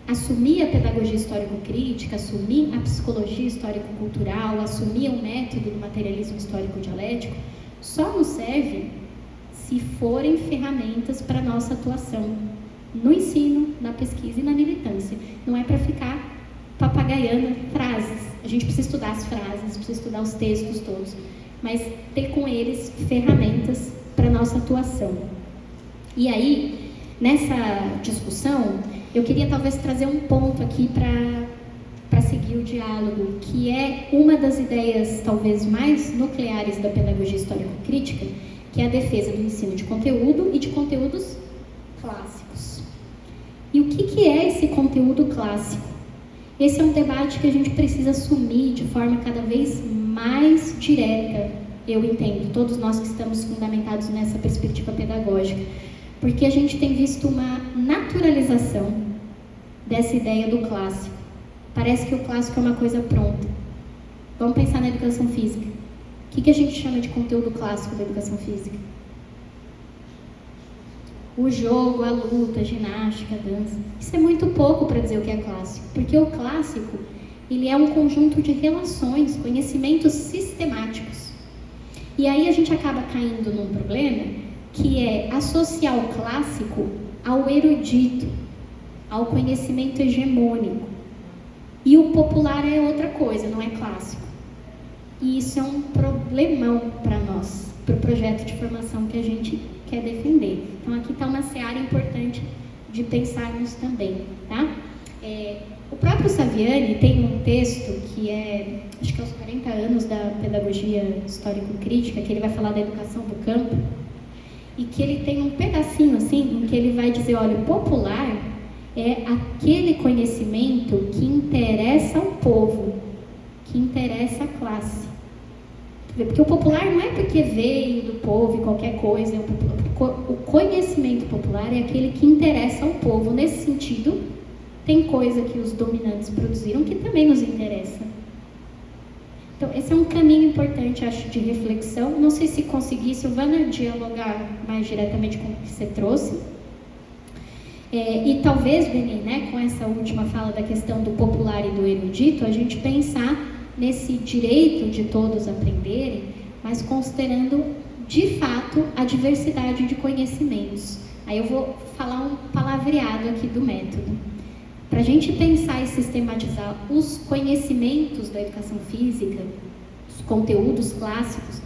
Speaker 1: assumir a pedagogia histórico-crítica, assumir a psicologia histórico-cultural, assumir o método do materialismo histórico-dialético, só nos serve se forem ferramentas para a nossa atuação no ensino, na pesquisa e na militância. Não é para ficar papagaiando frases. A gente precisa estudar as frases, precisa estudar os textos todos, mas ter com eles ferramentas para a nossa atuação. E aí, nessa discussão, eu queria talvez trazer um ponto aqui para seguir o diálogo, que é uma das ideias talvez mais nucleares da pedagogia histórico-crítica, que é a defesa do ensino de conteúdo e de conteúdos clássicos. E o que é esse conteúdo clássico? Esse é um debate que a gente precisa assumir de forma cada vez mais direta, eu entendo, todos nós que estamos fundamentados nessa perspectiva pedagógica, porque a gente tem visto uma naturalização dessa ideia do clássico. Parece que o clássico é uma coisa pronta. Vamos pensar na educação física. O que a gente chama de conteúdo clássico da educação física? O jogo, a luta, a ginástica, a dança. Isso é muito pouco para dizer o que é clássico, porque o clássico, ele é um conjunto de relações, conhecimentos sistemáticos. E aí a gente acaba caindo num problema que é associar o clássico ao erudito, ao conhecimento hegemônico. E o popular é outra coisa, não é clássico. E isso é um problemão para nós, para o projeto de formação que a gente quer defender. Então aqui está uma seara importante de pensarmos também, tá? O próprio Saviani tem um texto que acho que é os 40 anos da pedagogia histórico-crítica, que ele vai falar da educação do campo, e que ele tem um pedacinho assim, em que ele vai dizer, olha, o popular é aquele conhecimento que interessa ao povo, que interessa à classe. Porque o popular não é porque veio do povo e qualquer coisa, o conhecimento popular é aquele que interessa ao povo. Nesse sentido, tem coisa que os dominantes produziram que também nos interessa. Então, esse é um caminho importante, acho, de reflexão. Não sei se consegui, Silvana, dialogar mais diretamente com o que você trouxe. E talvez, Beni, né, com essa última fala da questão do popular e do erudito, a gente pensar nesse direito de todos aprenderem, mas considerando, de fato, a diversidade de conhecimentos. Aí eu vou falar um palavreado aqui do método. Para a gente pensar e sistematizar os conhecimentos da educação física, os conteúdos clássicos,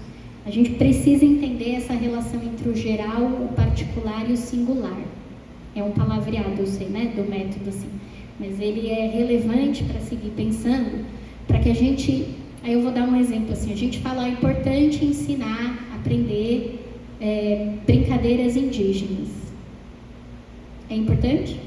Speaker 1: a gente precisa entender essa relação entre o geral, o particular e o singular. É um palavreado, eu sei, né, do método, assim. Mas ele é relevante para seguir pensando, para que a gente... Aí eu vou dar um exemplo, assim. A gente fala, é importante ensinar, aprender brincadeiras indígenas. É importante?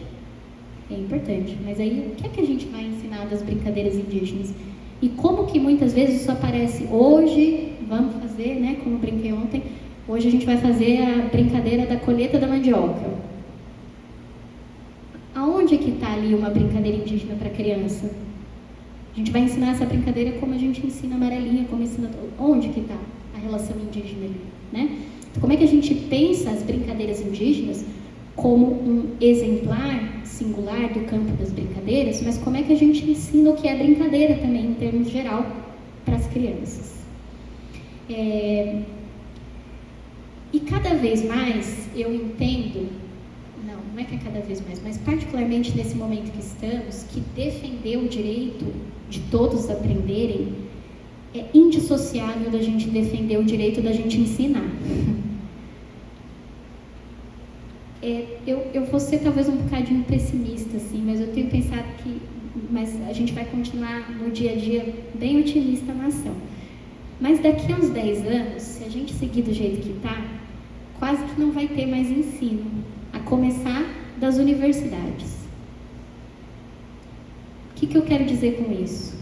Speaker 1: É importante. Mas aí, o que é que a gente vai ensinar das brincadeiras indígenas? E como que muitas vezes isso aparece hoje, vamos fazer, né, como eu brinquei ontem, hoje a gente vai fazer a brincadeira da colheita da mandioca. Aonde que está ali uma brincadeira indígena para criança? A gente vai ensinar essa brincadeira como a gente ensina amarelinha, como ensina... Onde que está a relação indígena ali, né? Então, como é que a gente pensa as brincadeiras indígenas como um exemplar singular do campo das brincadeiras, mas como é que a gente ensina o que é brincadeira também, em termos geral, para as crianças? E cada vez mais eu entendo, não é que é cada vez mais, mas particularmente nesse momento que estamos, que defender o direito de todos aprenderem é indissociável da gente defender o direito da gente ensinar. Eu vou ser talvez um bocadinho pessimista, assim, mas eu tenho pensado que a gente vai continuar no dia a dia bem otimista na ação. Mas daqui a uns 10 anos, se a gente seguir do jeito que está, quase que não vai ter mais ensino, a começar das universidades. O que eu quero dizer com isso?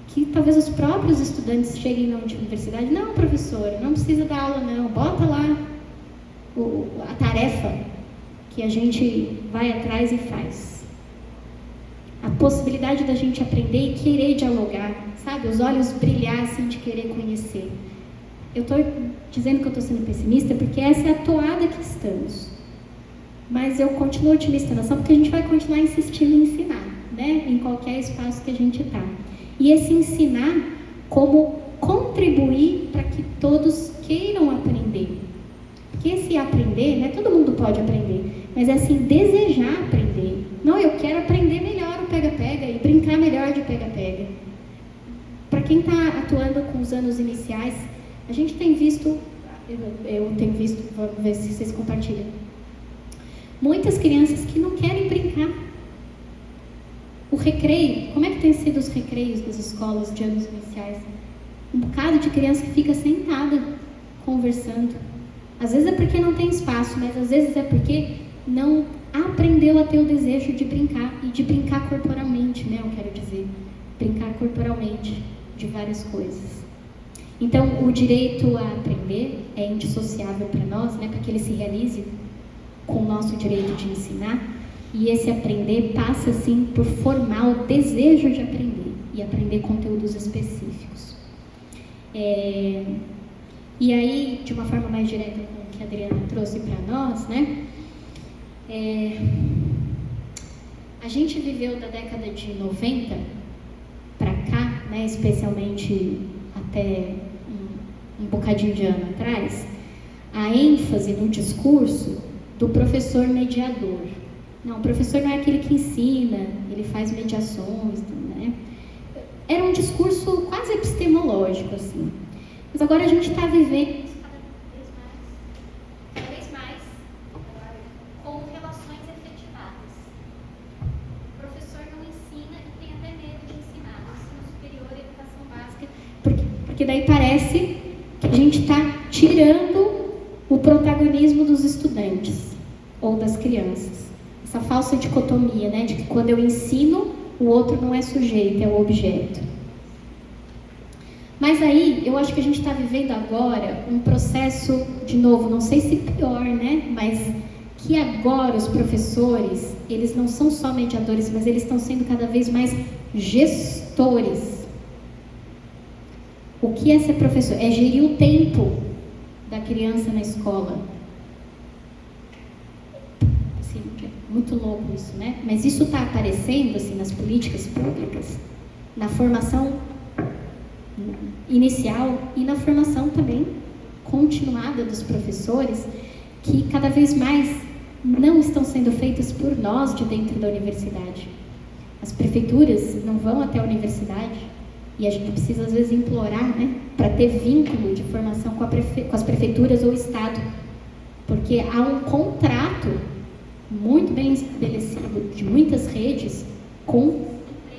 Speaker 1: Que talvez os próprios estudantes cheguem na universidade, não, professora, não precisa dar aula não, bota lá a tarefa que a gente vai atrás e faz. A possibilidade da gente aprender e querer dialogar, sabe? Os olhos brilhar assim de querer conhecer. Eu estou dizendo que eu estou sendo pessimista porque essa é a toada que estamos. Mas eu continuo otimista na ação porque a gente vai continuar insistindo em ensinar, né? Em qualquer espaço que a gente está. E esse ensinar como contribuir para que todos queiram aprender. Porque esse aprender, né? Todo mundo pode aprender. Mas é assim, desejar aprender. Não, eu quero aprender melhor o pega-pega e brincar melhor de pega-pega. Para quem está atuando com os anos iniciais, a gente tem visto, eu tenho visto, vou ver se vocês compartilham, muitas crianças que não querem brincar. O recreio, como é que tem sido os recreios das escolas de anos iniciais? Um bocado de criança que fica sentada, conversando. Às vezes é porque não tem espaço, mas às vezes é porque não aprendeu a ter o desejo de brincar, e de brincar corporalmente, né, eu quero dizer. Brincar corporalmente de várias coisas. Então, o direito a aprender é indissociável para nós, né, para que ele se realize com o nosso direito de ensinar, e esse aprender passa, sim, por formar o desejo de aprender, e aprender conteúdos específicos. E aí, de uma forma mais direta com o que a Adriana trouxe para nós, né, a gente viveu da década de 90 para cá, né, especialmente até um bocadinho de ano atrás, a ênfase no discurso do professor mediador. Não, o professor não é aquele que ensina, ele faz mediações, né? Era um discurso quase epistemológico, assim. Mas agora a gente está vivendo isso cada vez mais com relações efetivadas. O professor não ensina e tem até medo de ensinar no ensino superior e educação básica, porque daí parece que a gente está tirando o protagonismo dos estudantes ou das crianças. Essa falsa dicotomia, né, de que quando eu ensino, o outro não é sujeito, é o objeto. Mas aí, eu acho que a gente está vivendo agora um processo, de novo, não sei se pior, né, mas que agora os professores, eles não são só mediadores, mas eles estão sendo cada vez mais gestores. O que é ser professor? É gerir o tempo da criança na escola. Assim, muito louco isso, né? Mas isso está aparecendo assim, nas políticas públicas, na formação inicial e na formação também continuada dos professores, que cada vez mais não estão sendo feitas por nós de dentro da universidade. As prefeituras não vão até a universidade e a gente precisa às vezes implorar, né, para ter vínculo de formação com as prefeituras ou o Estado, porque há um contrato muito bem estabelecido de muitas redes com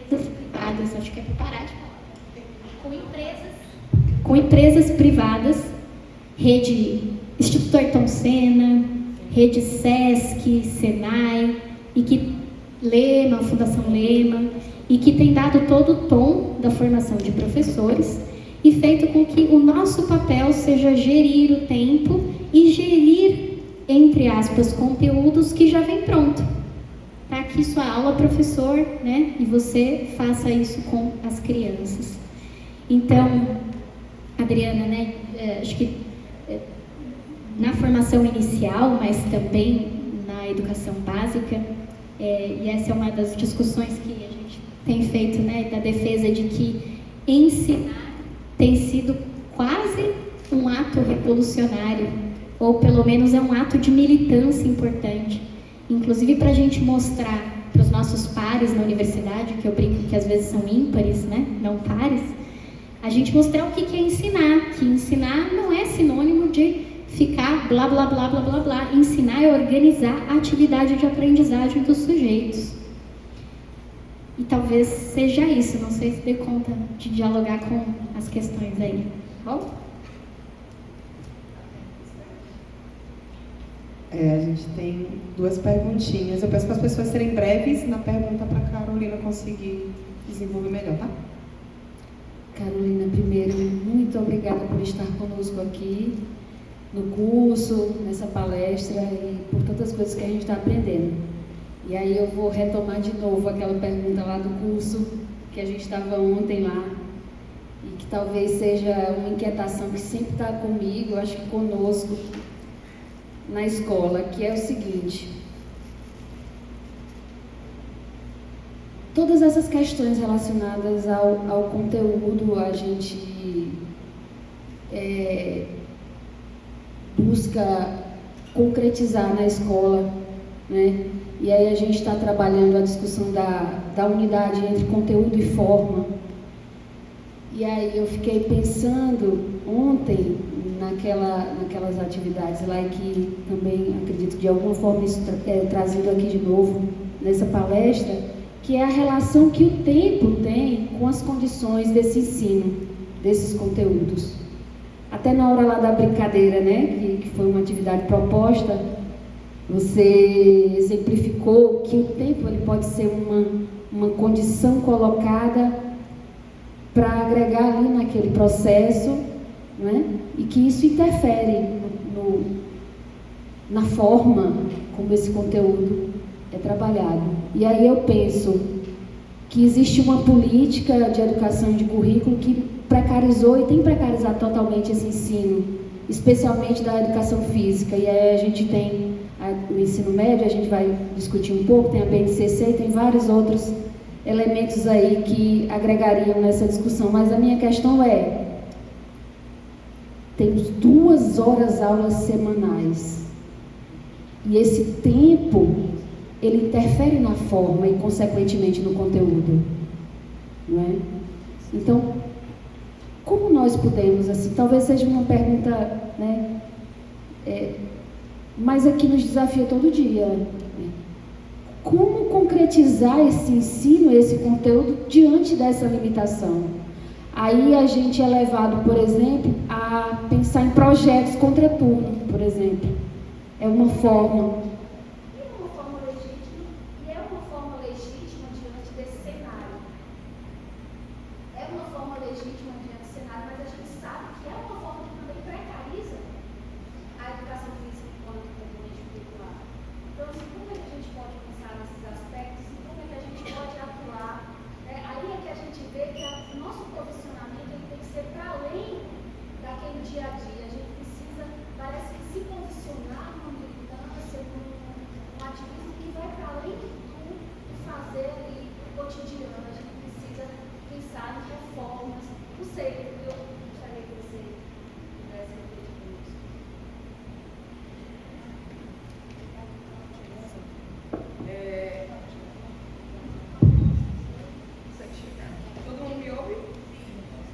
Speaker 1: empresas privadas. Acho que é para parar de falar. Com empresas privadas, rede Instituto Ayrton Senna, rede Sesc, Senai, e que Lema, Fundação Lema, e que tem dado todo o tom da formação de professores e feito com que o nosso papel seja gerir o tempo e gerir, entre aspas, conteúdos que já vem pronto, para que sua aula, professor, né, e você faça isso com as crianças. Então, Adriana, né, acho que na formação inicial, mas também na educação básica, e essa é uma das discussões que a gente tem feito, né, da defesa de que ensinar tem sido quase um ato revolucionário, ou pelo menos é um ato de militância importante, inclusive para a gente mostrar para os nossos pares na universidade, que eu brinco que às vezes são ímpares, né, não pares, a gente mostrar o que é ensinar, que ensinar não é sinônimo de ficar blá, blá, blá, blá, blá, blá. Ensinar é organizar a atividade de aprendizagem dos sujeitos. E talvez seja isso, não sei se dê conta de dialogar com as questões aí. Bom?
Speaker 3: A gente tem 2 perguntinhas. Eu peço para as pessoas serem breves na pergunta para a Carolina conseguir desenvolver melhor, tá?
Speaker 7: Carolina, primeiro, muito obrigada por estar conosco aqui no curso, nessa palestra e por tantas coisas que a gente está aprendendo. E aí eu vou retomar de novo aquela pergunta lá do curso que a gente estava ontem lá e que talvez seja uma inquietação que sempre está comigo, acho que conosco na escola, que é o seguinte: todas essas questões relacionadas ao conteúdo a gente busca concretizar na escola, né? E aí a gente está trabalhando a discussão da unidade entre conteúdo e forma. E aí eu fiquei pensando ontem naquelas atividades lá e que também acredito que de alguma forma isso é trazido aqui de novo nessa palestra, que é a relação que o tempo tem com as condições desse ensino, desses conteúdos. Até na hora lá da brincadeira, né, que foi uma atividade proposta, você exemplificou que o tempo ele pode ser uma condição colocada para agregar ali naquele processo, né, e que isso interfere na forma como esse conteúdo é trabalhado. E aí eu penso que existe uma política de educação de currículo que precarizou e tem precarizado totalmente esse ensino, especialmente da educação física. E aí a gente tem o ensino médio, a gente vai discutir um pouco, tem a BNCC, tem vários outros elementos aí que agregariam nessa discussão. Mas a minha questão temos 2 horas aulas semanais. E esse tempo, ele interfere na forma e, consequentemente, no conteúdo. Não é? Então, como nós podemos, assim, talvez seja uma pergunta, né, mas aqui nos desafia todo dia, né? Como concretizar esse ensino, esse conteúdo diante dessa limitação? Aí a gente é levado, por exemplo, a pensar em projetos contraturno, por exemplo. É uma forma.
Speaker 1: Parece que se posicionar numa militância, num ativismo que vai para
Speaker 8: cotidiano, a gente precisa pensar em reformas. Não sei, eu gostaria que você pudesse refletir com isso.
Speaker 9: Todo mundo me ouve?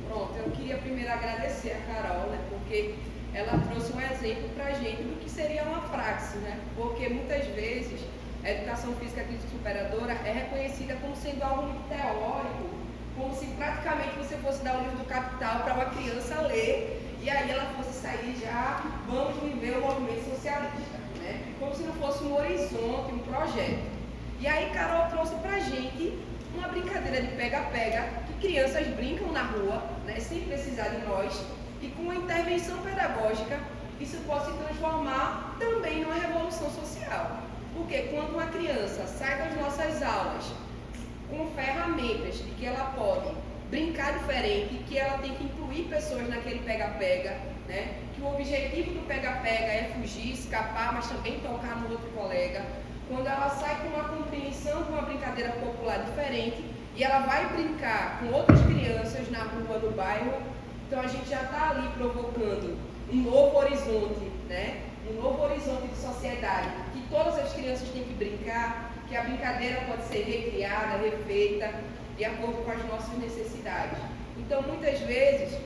Speaker 9: Pronto, eu queria primeiro agradecer a Carol, né, porque ela trouxe um exemplo para a gente do que seria uma praxe, né? Porque muitas vezes a educação física crítica superadora é reconhecida como sendo algo muito teórico, como se praticamente você fosse dar o livro do Capital para uma criança ler e aí ela fosse sair já, vamos viver o movimento socialista, né? Como se não fosse um horizonte, um projeto. E aí Carol trouxe para a gente uma brincadeira de pega-pega, que crianças brincam na rua, né, sem precisar de nós, e com a intervenção pedagógica, isso pode se transformar também numa revolução social. Porque quando uma criança sai das nossas aulas com ferramentas de que ela pode brincar diferente, que ela tem que incluir pessoas naquele pega-pega, né, que o objetivo do pega-pega é fugir, escapar, mas também tocar no outro colega. Quando ela sai com uma compreensão de uma brincadeira popular diferente e ela vai brincar com outras crianças na rua, no bairro, então a gente já está ali provocando um novo horizonte, né? Um novo horizonte de sociedade, que todas as crianças têm que brincar, que a brincadeira pode ser recriada, refeita, de acordo com as nossas necessidades. Então, muitas vezes,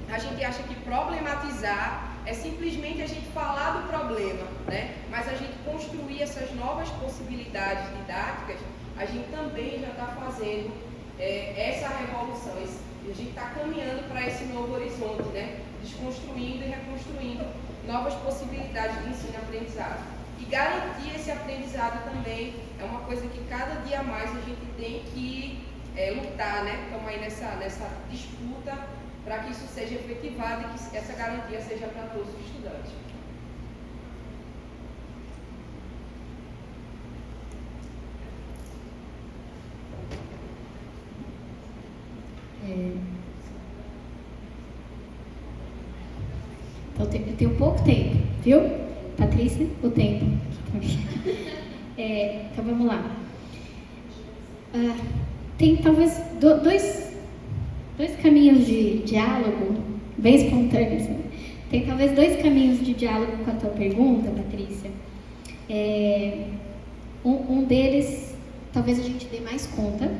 Speaker 9: a gente acha que problematizar é simplesmente a gente falar do problema, né? Mas a gente construir essas novas possibilidades didáticas, a gente também já está fazendo essa revolução. A gente está caminhando para esse novo horizonte, né? Desconstruindo e reconstruindo novas possibilidades de ensino e aprendizado. E garantir esse aprendizado também é uma coisa que cada dia mais a gente tem que lutar, né? Estamos aí nessa disputa para que isso seja efetivado e que essa garantia seja para todos os estudantes.
Speaker 1: Então, eu tenho pouco tempo, viu? Patrícia, o tempo. Então, vamos lá. Tem talvez dois caminhos de diálogo, bem espontâneos. Né? Tem talvez dois caminhos de diálogo com a tua pergunta, Patrícia. Um deles, talvez a gente dê mais conta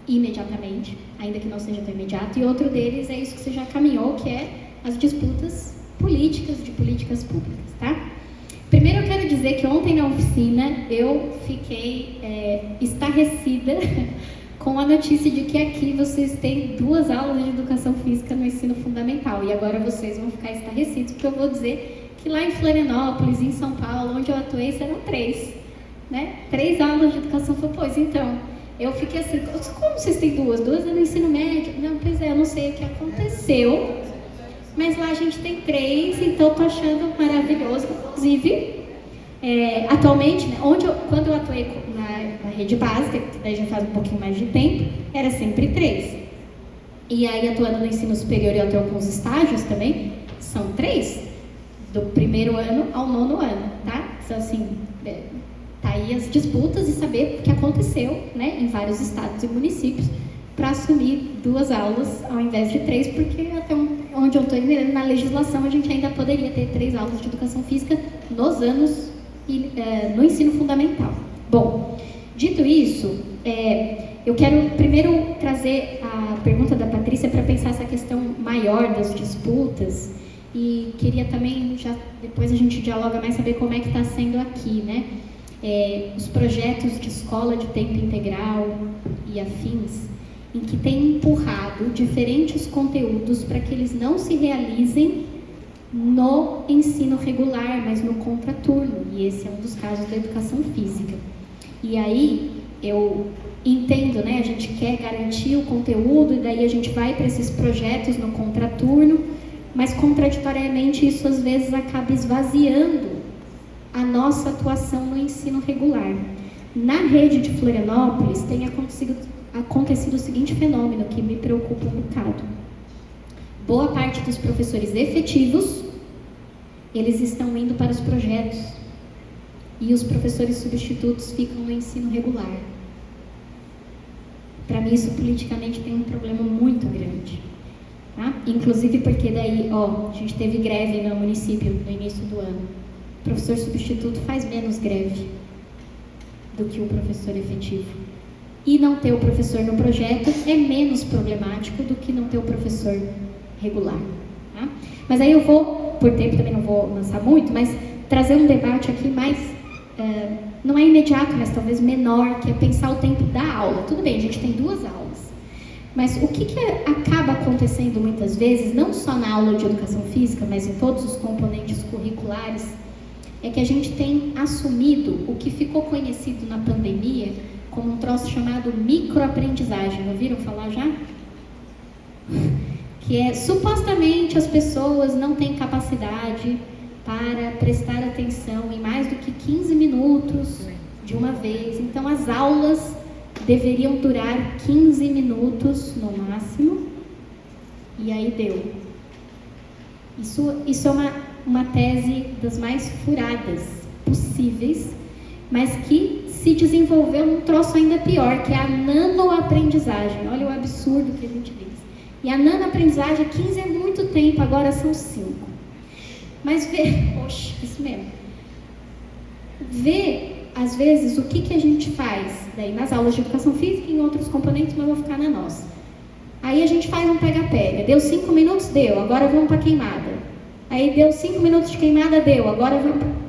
Speaker 1: imediatamente, ainda que não seja tão imediato, e outro deles é isso que você já caminhou, que é as disputas políticas de políticas públicas, tá? Primeiro eu quero dizer que ontem na oficina eu fiquei estarrecida com a notícia de que aqui vocês têm 2 aulas de educação física no ensino fundamental, e agora vocês vão ficar estarrecidos, porque eu vou dizer que lá em Florianópolis, em São Paulo, onde eu atuei, serão 3, né? 3 aulas de educação física. Pois então, eu fiquei assim, como vocês têm 2? 2 é no ensino médio? Não, pois é, eu não sei o que aconteceu, mas lá a gente tem 3, então tô achando maravilhoso. Inclusive, atualmente, né, quando eu atuei na rede básica, que daí já faz um pouquinho mais de tempo, era sempre 3. E aí, atuando no ensino superior e até alguns estágios também, são 3, do primeiro ano ao 9º ano, tá? Então, assim, tá aí as disputas e saber o que aconteceu, né, em vários estados e municípios, para assumir 2 aulas ao invés de 3, porque até onde eu estou indo, na legislação a gente ainda poderia ter 3 aulas de educação física nos anos no ensino fundamental. Bom, dito isso, eu quero primeiro trazer a pergunta da Patrícia para pensar essa questão maior das disputas e queria também, depois a gente dialoga mais, saber como é que está sendo aqui, né? Os projetos de escola de tempo integral e afins, em que tem empurrado diferentes conteúdos para que eles não se realizem no ensino regular, mas no contraturno, e esse é um dos casos da educação física. E aí, eu entendo, né, a gente quer garantir o conteúdo, e daí a gente vai para esses projetos no contraturno, mas contraditoriamente isso às vezes acaba esvaziando a nossa atuação no ensino regular. Na rede de Florianópolis tem acontecido o seguinte fenômeno que me preocupa um bocado. Boa parte dos professores efetivos, eles estão indo para os projetos e os professores substitutos ficam no ensino regular. Para mim, isso politicamente tem um problema muito grande. Tá? Inclusive porque daí, a gente teve greve no município no início do ano. O professor substituto faz menos greve do que o professor efetivo. E não ter o professor no projeto é menos problemático do que não ter o professor regular. Tá? Mas aí eu vou, por tempo também não vou lançar muito, mas trazer um debate aqui mais, não é imediato, mas talvez menor, que é pensar o tempo da aula. Tudo bem, a gente tem 2 aulas. Mas o que acaba acontecendo muitas vezes, não só na aula de educação física, mas em todos os componentes curriculares, é que a gente tem assumido o que ficou conhecido na pandemia como um troço chamado microaprendizagem. Ouviram falar já? Que é, supostamente, as pessoas não têm capacidade para prestar atenção em mais do que 15 minutos de uma vez. Então, as aulas deveriam durar 15 minutos no máximo, e aí deu. Isso é uma tese das mais furadas possíveis, mas que se desenvolveu num troço ainda pior, que é a nanoaprendizagem. Olha o absurdo que a gente diz. E a nanoaprendizagem, 15 é muito tempo, agora são 5. Mas poxa, isso mesmo. Às vezes, o que a gente faz daí nas aulas de educação física e em outros componentes, mas eu vou ficar na nossa. Aí a gente faz um pega-pega. Deu 5 minutos? Deu. Agora vamos para queimada. Aí deu 5 minutos de queimada? Deu. Agora vamos para...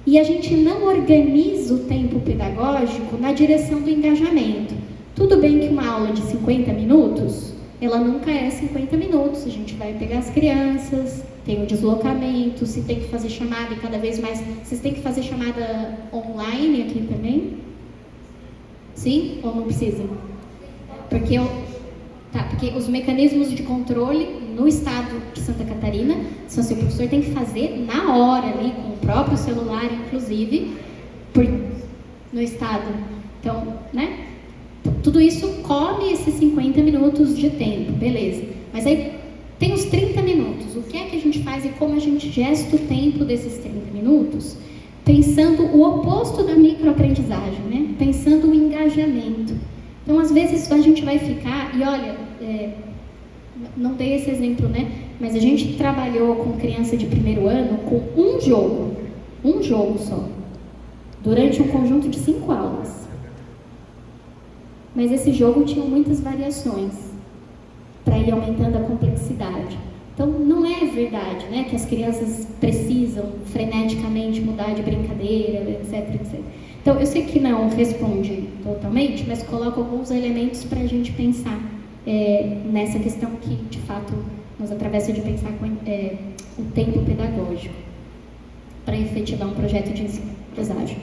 Speaker 1: E a gente não organiza o tempo pedagógico na direção do engajamento. Tudo bem que uma aula de 50 minutos, ela nunca é 50 minutos. A gente vai pegar as crianças, tem o deslocamento, se tem que fazer chamada e cada vez mais... Vocês têm que fazer chamada online aqui também? Sim? Ou não precisam? Porque os mecanismos de controle no estado de Santa Catarina são assim, o professor tem que fazer na hora ali, com o próprio celular, inclusive, no estado. Então, né? Tudo isso come esses 50 minutos de tempo, beleza. Mas aí tem os 30 minutos. O que é que a gente faz e como a gente gesta o tempo desses 30 minutos? Pensando o oposto da microaprendizagem, né? Pensando o engajamento. Então, às vezes, a gente vai ficar... E olha, não dei esse exemplo, né? Mas a gente trabalhou com criança de 1º ano com um jogo só, durante um conjunto de 5 aulas. Mas esse jogo tinha muitas variações para ir aumentando a complexidade. Então, não é verdade, né, que as crianças precisam freneticamente mudar de brincadeira, etc, etc. Então, eu sei que não responde totalmente, mas coloco alguns elementos para a gente pensar nessa questão que, de fato, nos atravessa de pensar o tempo pedagógico para efetivar um projeto de ensino-aprendizagem.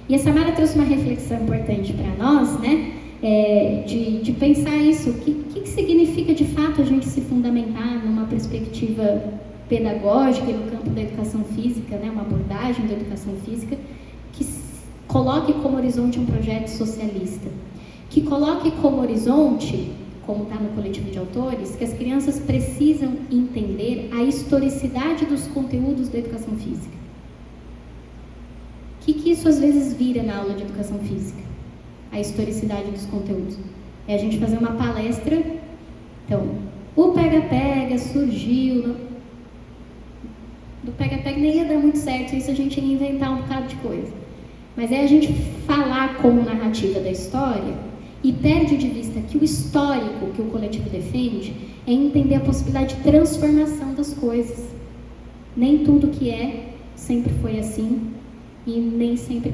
Speaker 1: E a Samara trouxe uma reflexão importante para nós, né, de pensar isso. O que significa, de fato, a gente se fundamentar numa perspectiva pedagógica e no campo da educação física, né, uma abordagem da educação física que coloque como horizonte um projeto socialista, que coloque como horizonte, como está no coletivo de autores, que as crianças precisam entender a historicidade dos conteúdos da educação física. O que isso às vezes vira na aula de educação física? A historicidade dos conteúdos. É a gente fazer uma palestra. Então, o pega-pega surgiu. Do pega-pega nem ia dar muito certo, isso a gente ia inventar um bocado de coisa. Mas é a gente falar como narrativa da história e perde de vista que o histórico que o coletivo defende é entender a possibilidade de transformação das coisas. Nem tudo que sempre foi assim e nem sempre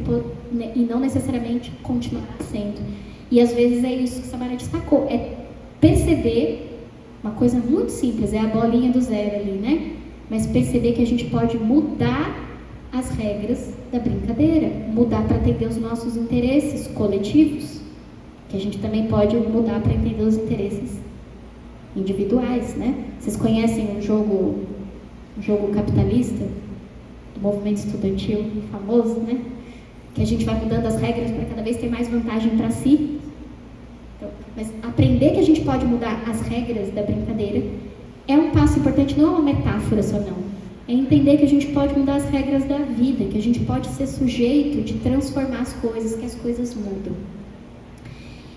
Speaker 1: e não necessariamente continua sendo. E às vezes é isso que a Samara destacou, é perceber uma coisa muito simples, é a bolinha do zero ali, né? Mas perceber que a gente pode mudar as regras da brincadeira, mudar para atender os nossos interesses coletivos, que a gente também pode mudar para entender os interesses individuais, né? Vocês conhecem um jogo capitalista do movimento estudantil famoso, né? Que a gente vai mudando as regras para cada vez ter mais vantagem para si. Então, mas aprender que a gente pode mudar as regras da brincadeira é um passo importante, não é uma metáfora só não. É entender que a gente pode mudar as regras da vida, que a gente pode ser sujeito de transformar as coisas, que as coisas mudam.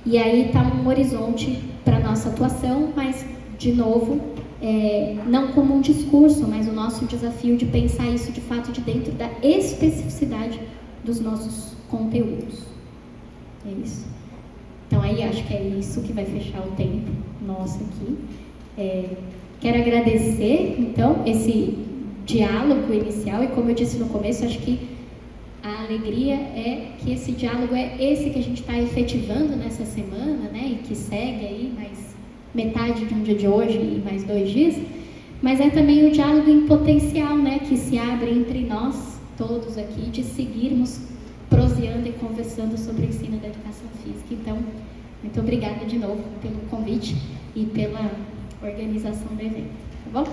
Speaker 1: E aí está um horizonte para a nossa atuação, mas, de novo, não como um discurso, mas o nosso desafio de pensar isso de fato de dentro da especificidade dos nossos conteúdos. É isso. Então aí acho que é isso que vai fechar o tempo nosso aqui. Quero agradecer, então, esse diálogo inicial, e como eu disse no começo, acho que a alegria é que esse diálogo é esse que a gente está efetivando nessa semana, né, e que segue aí mais metade de um dia de hoje e mais 2 dias, mas é também o diálogo em potencial, né, que se abre entre nós todos aqui, de seguirmos proseando e conversando sobre o ensino da educação física. Então, muito obrigada de novo pelo convite e pela organização do evento, tá bom?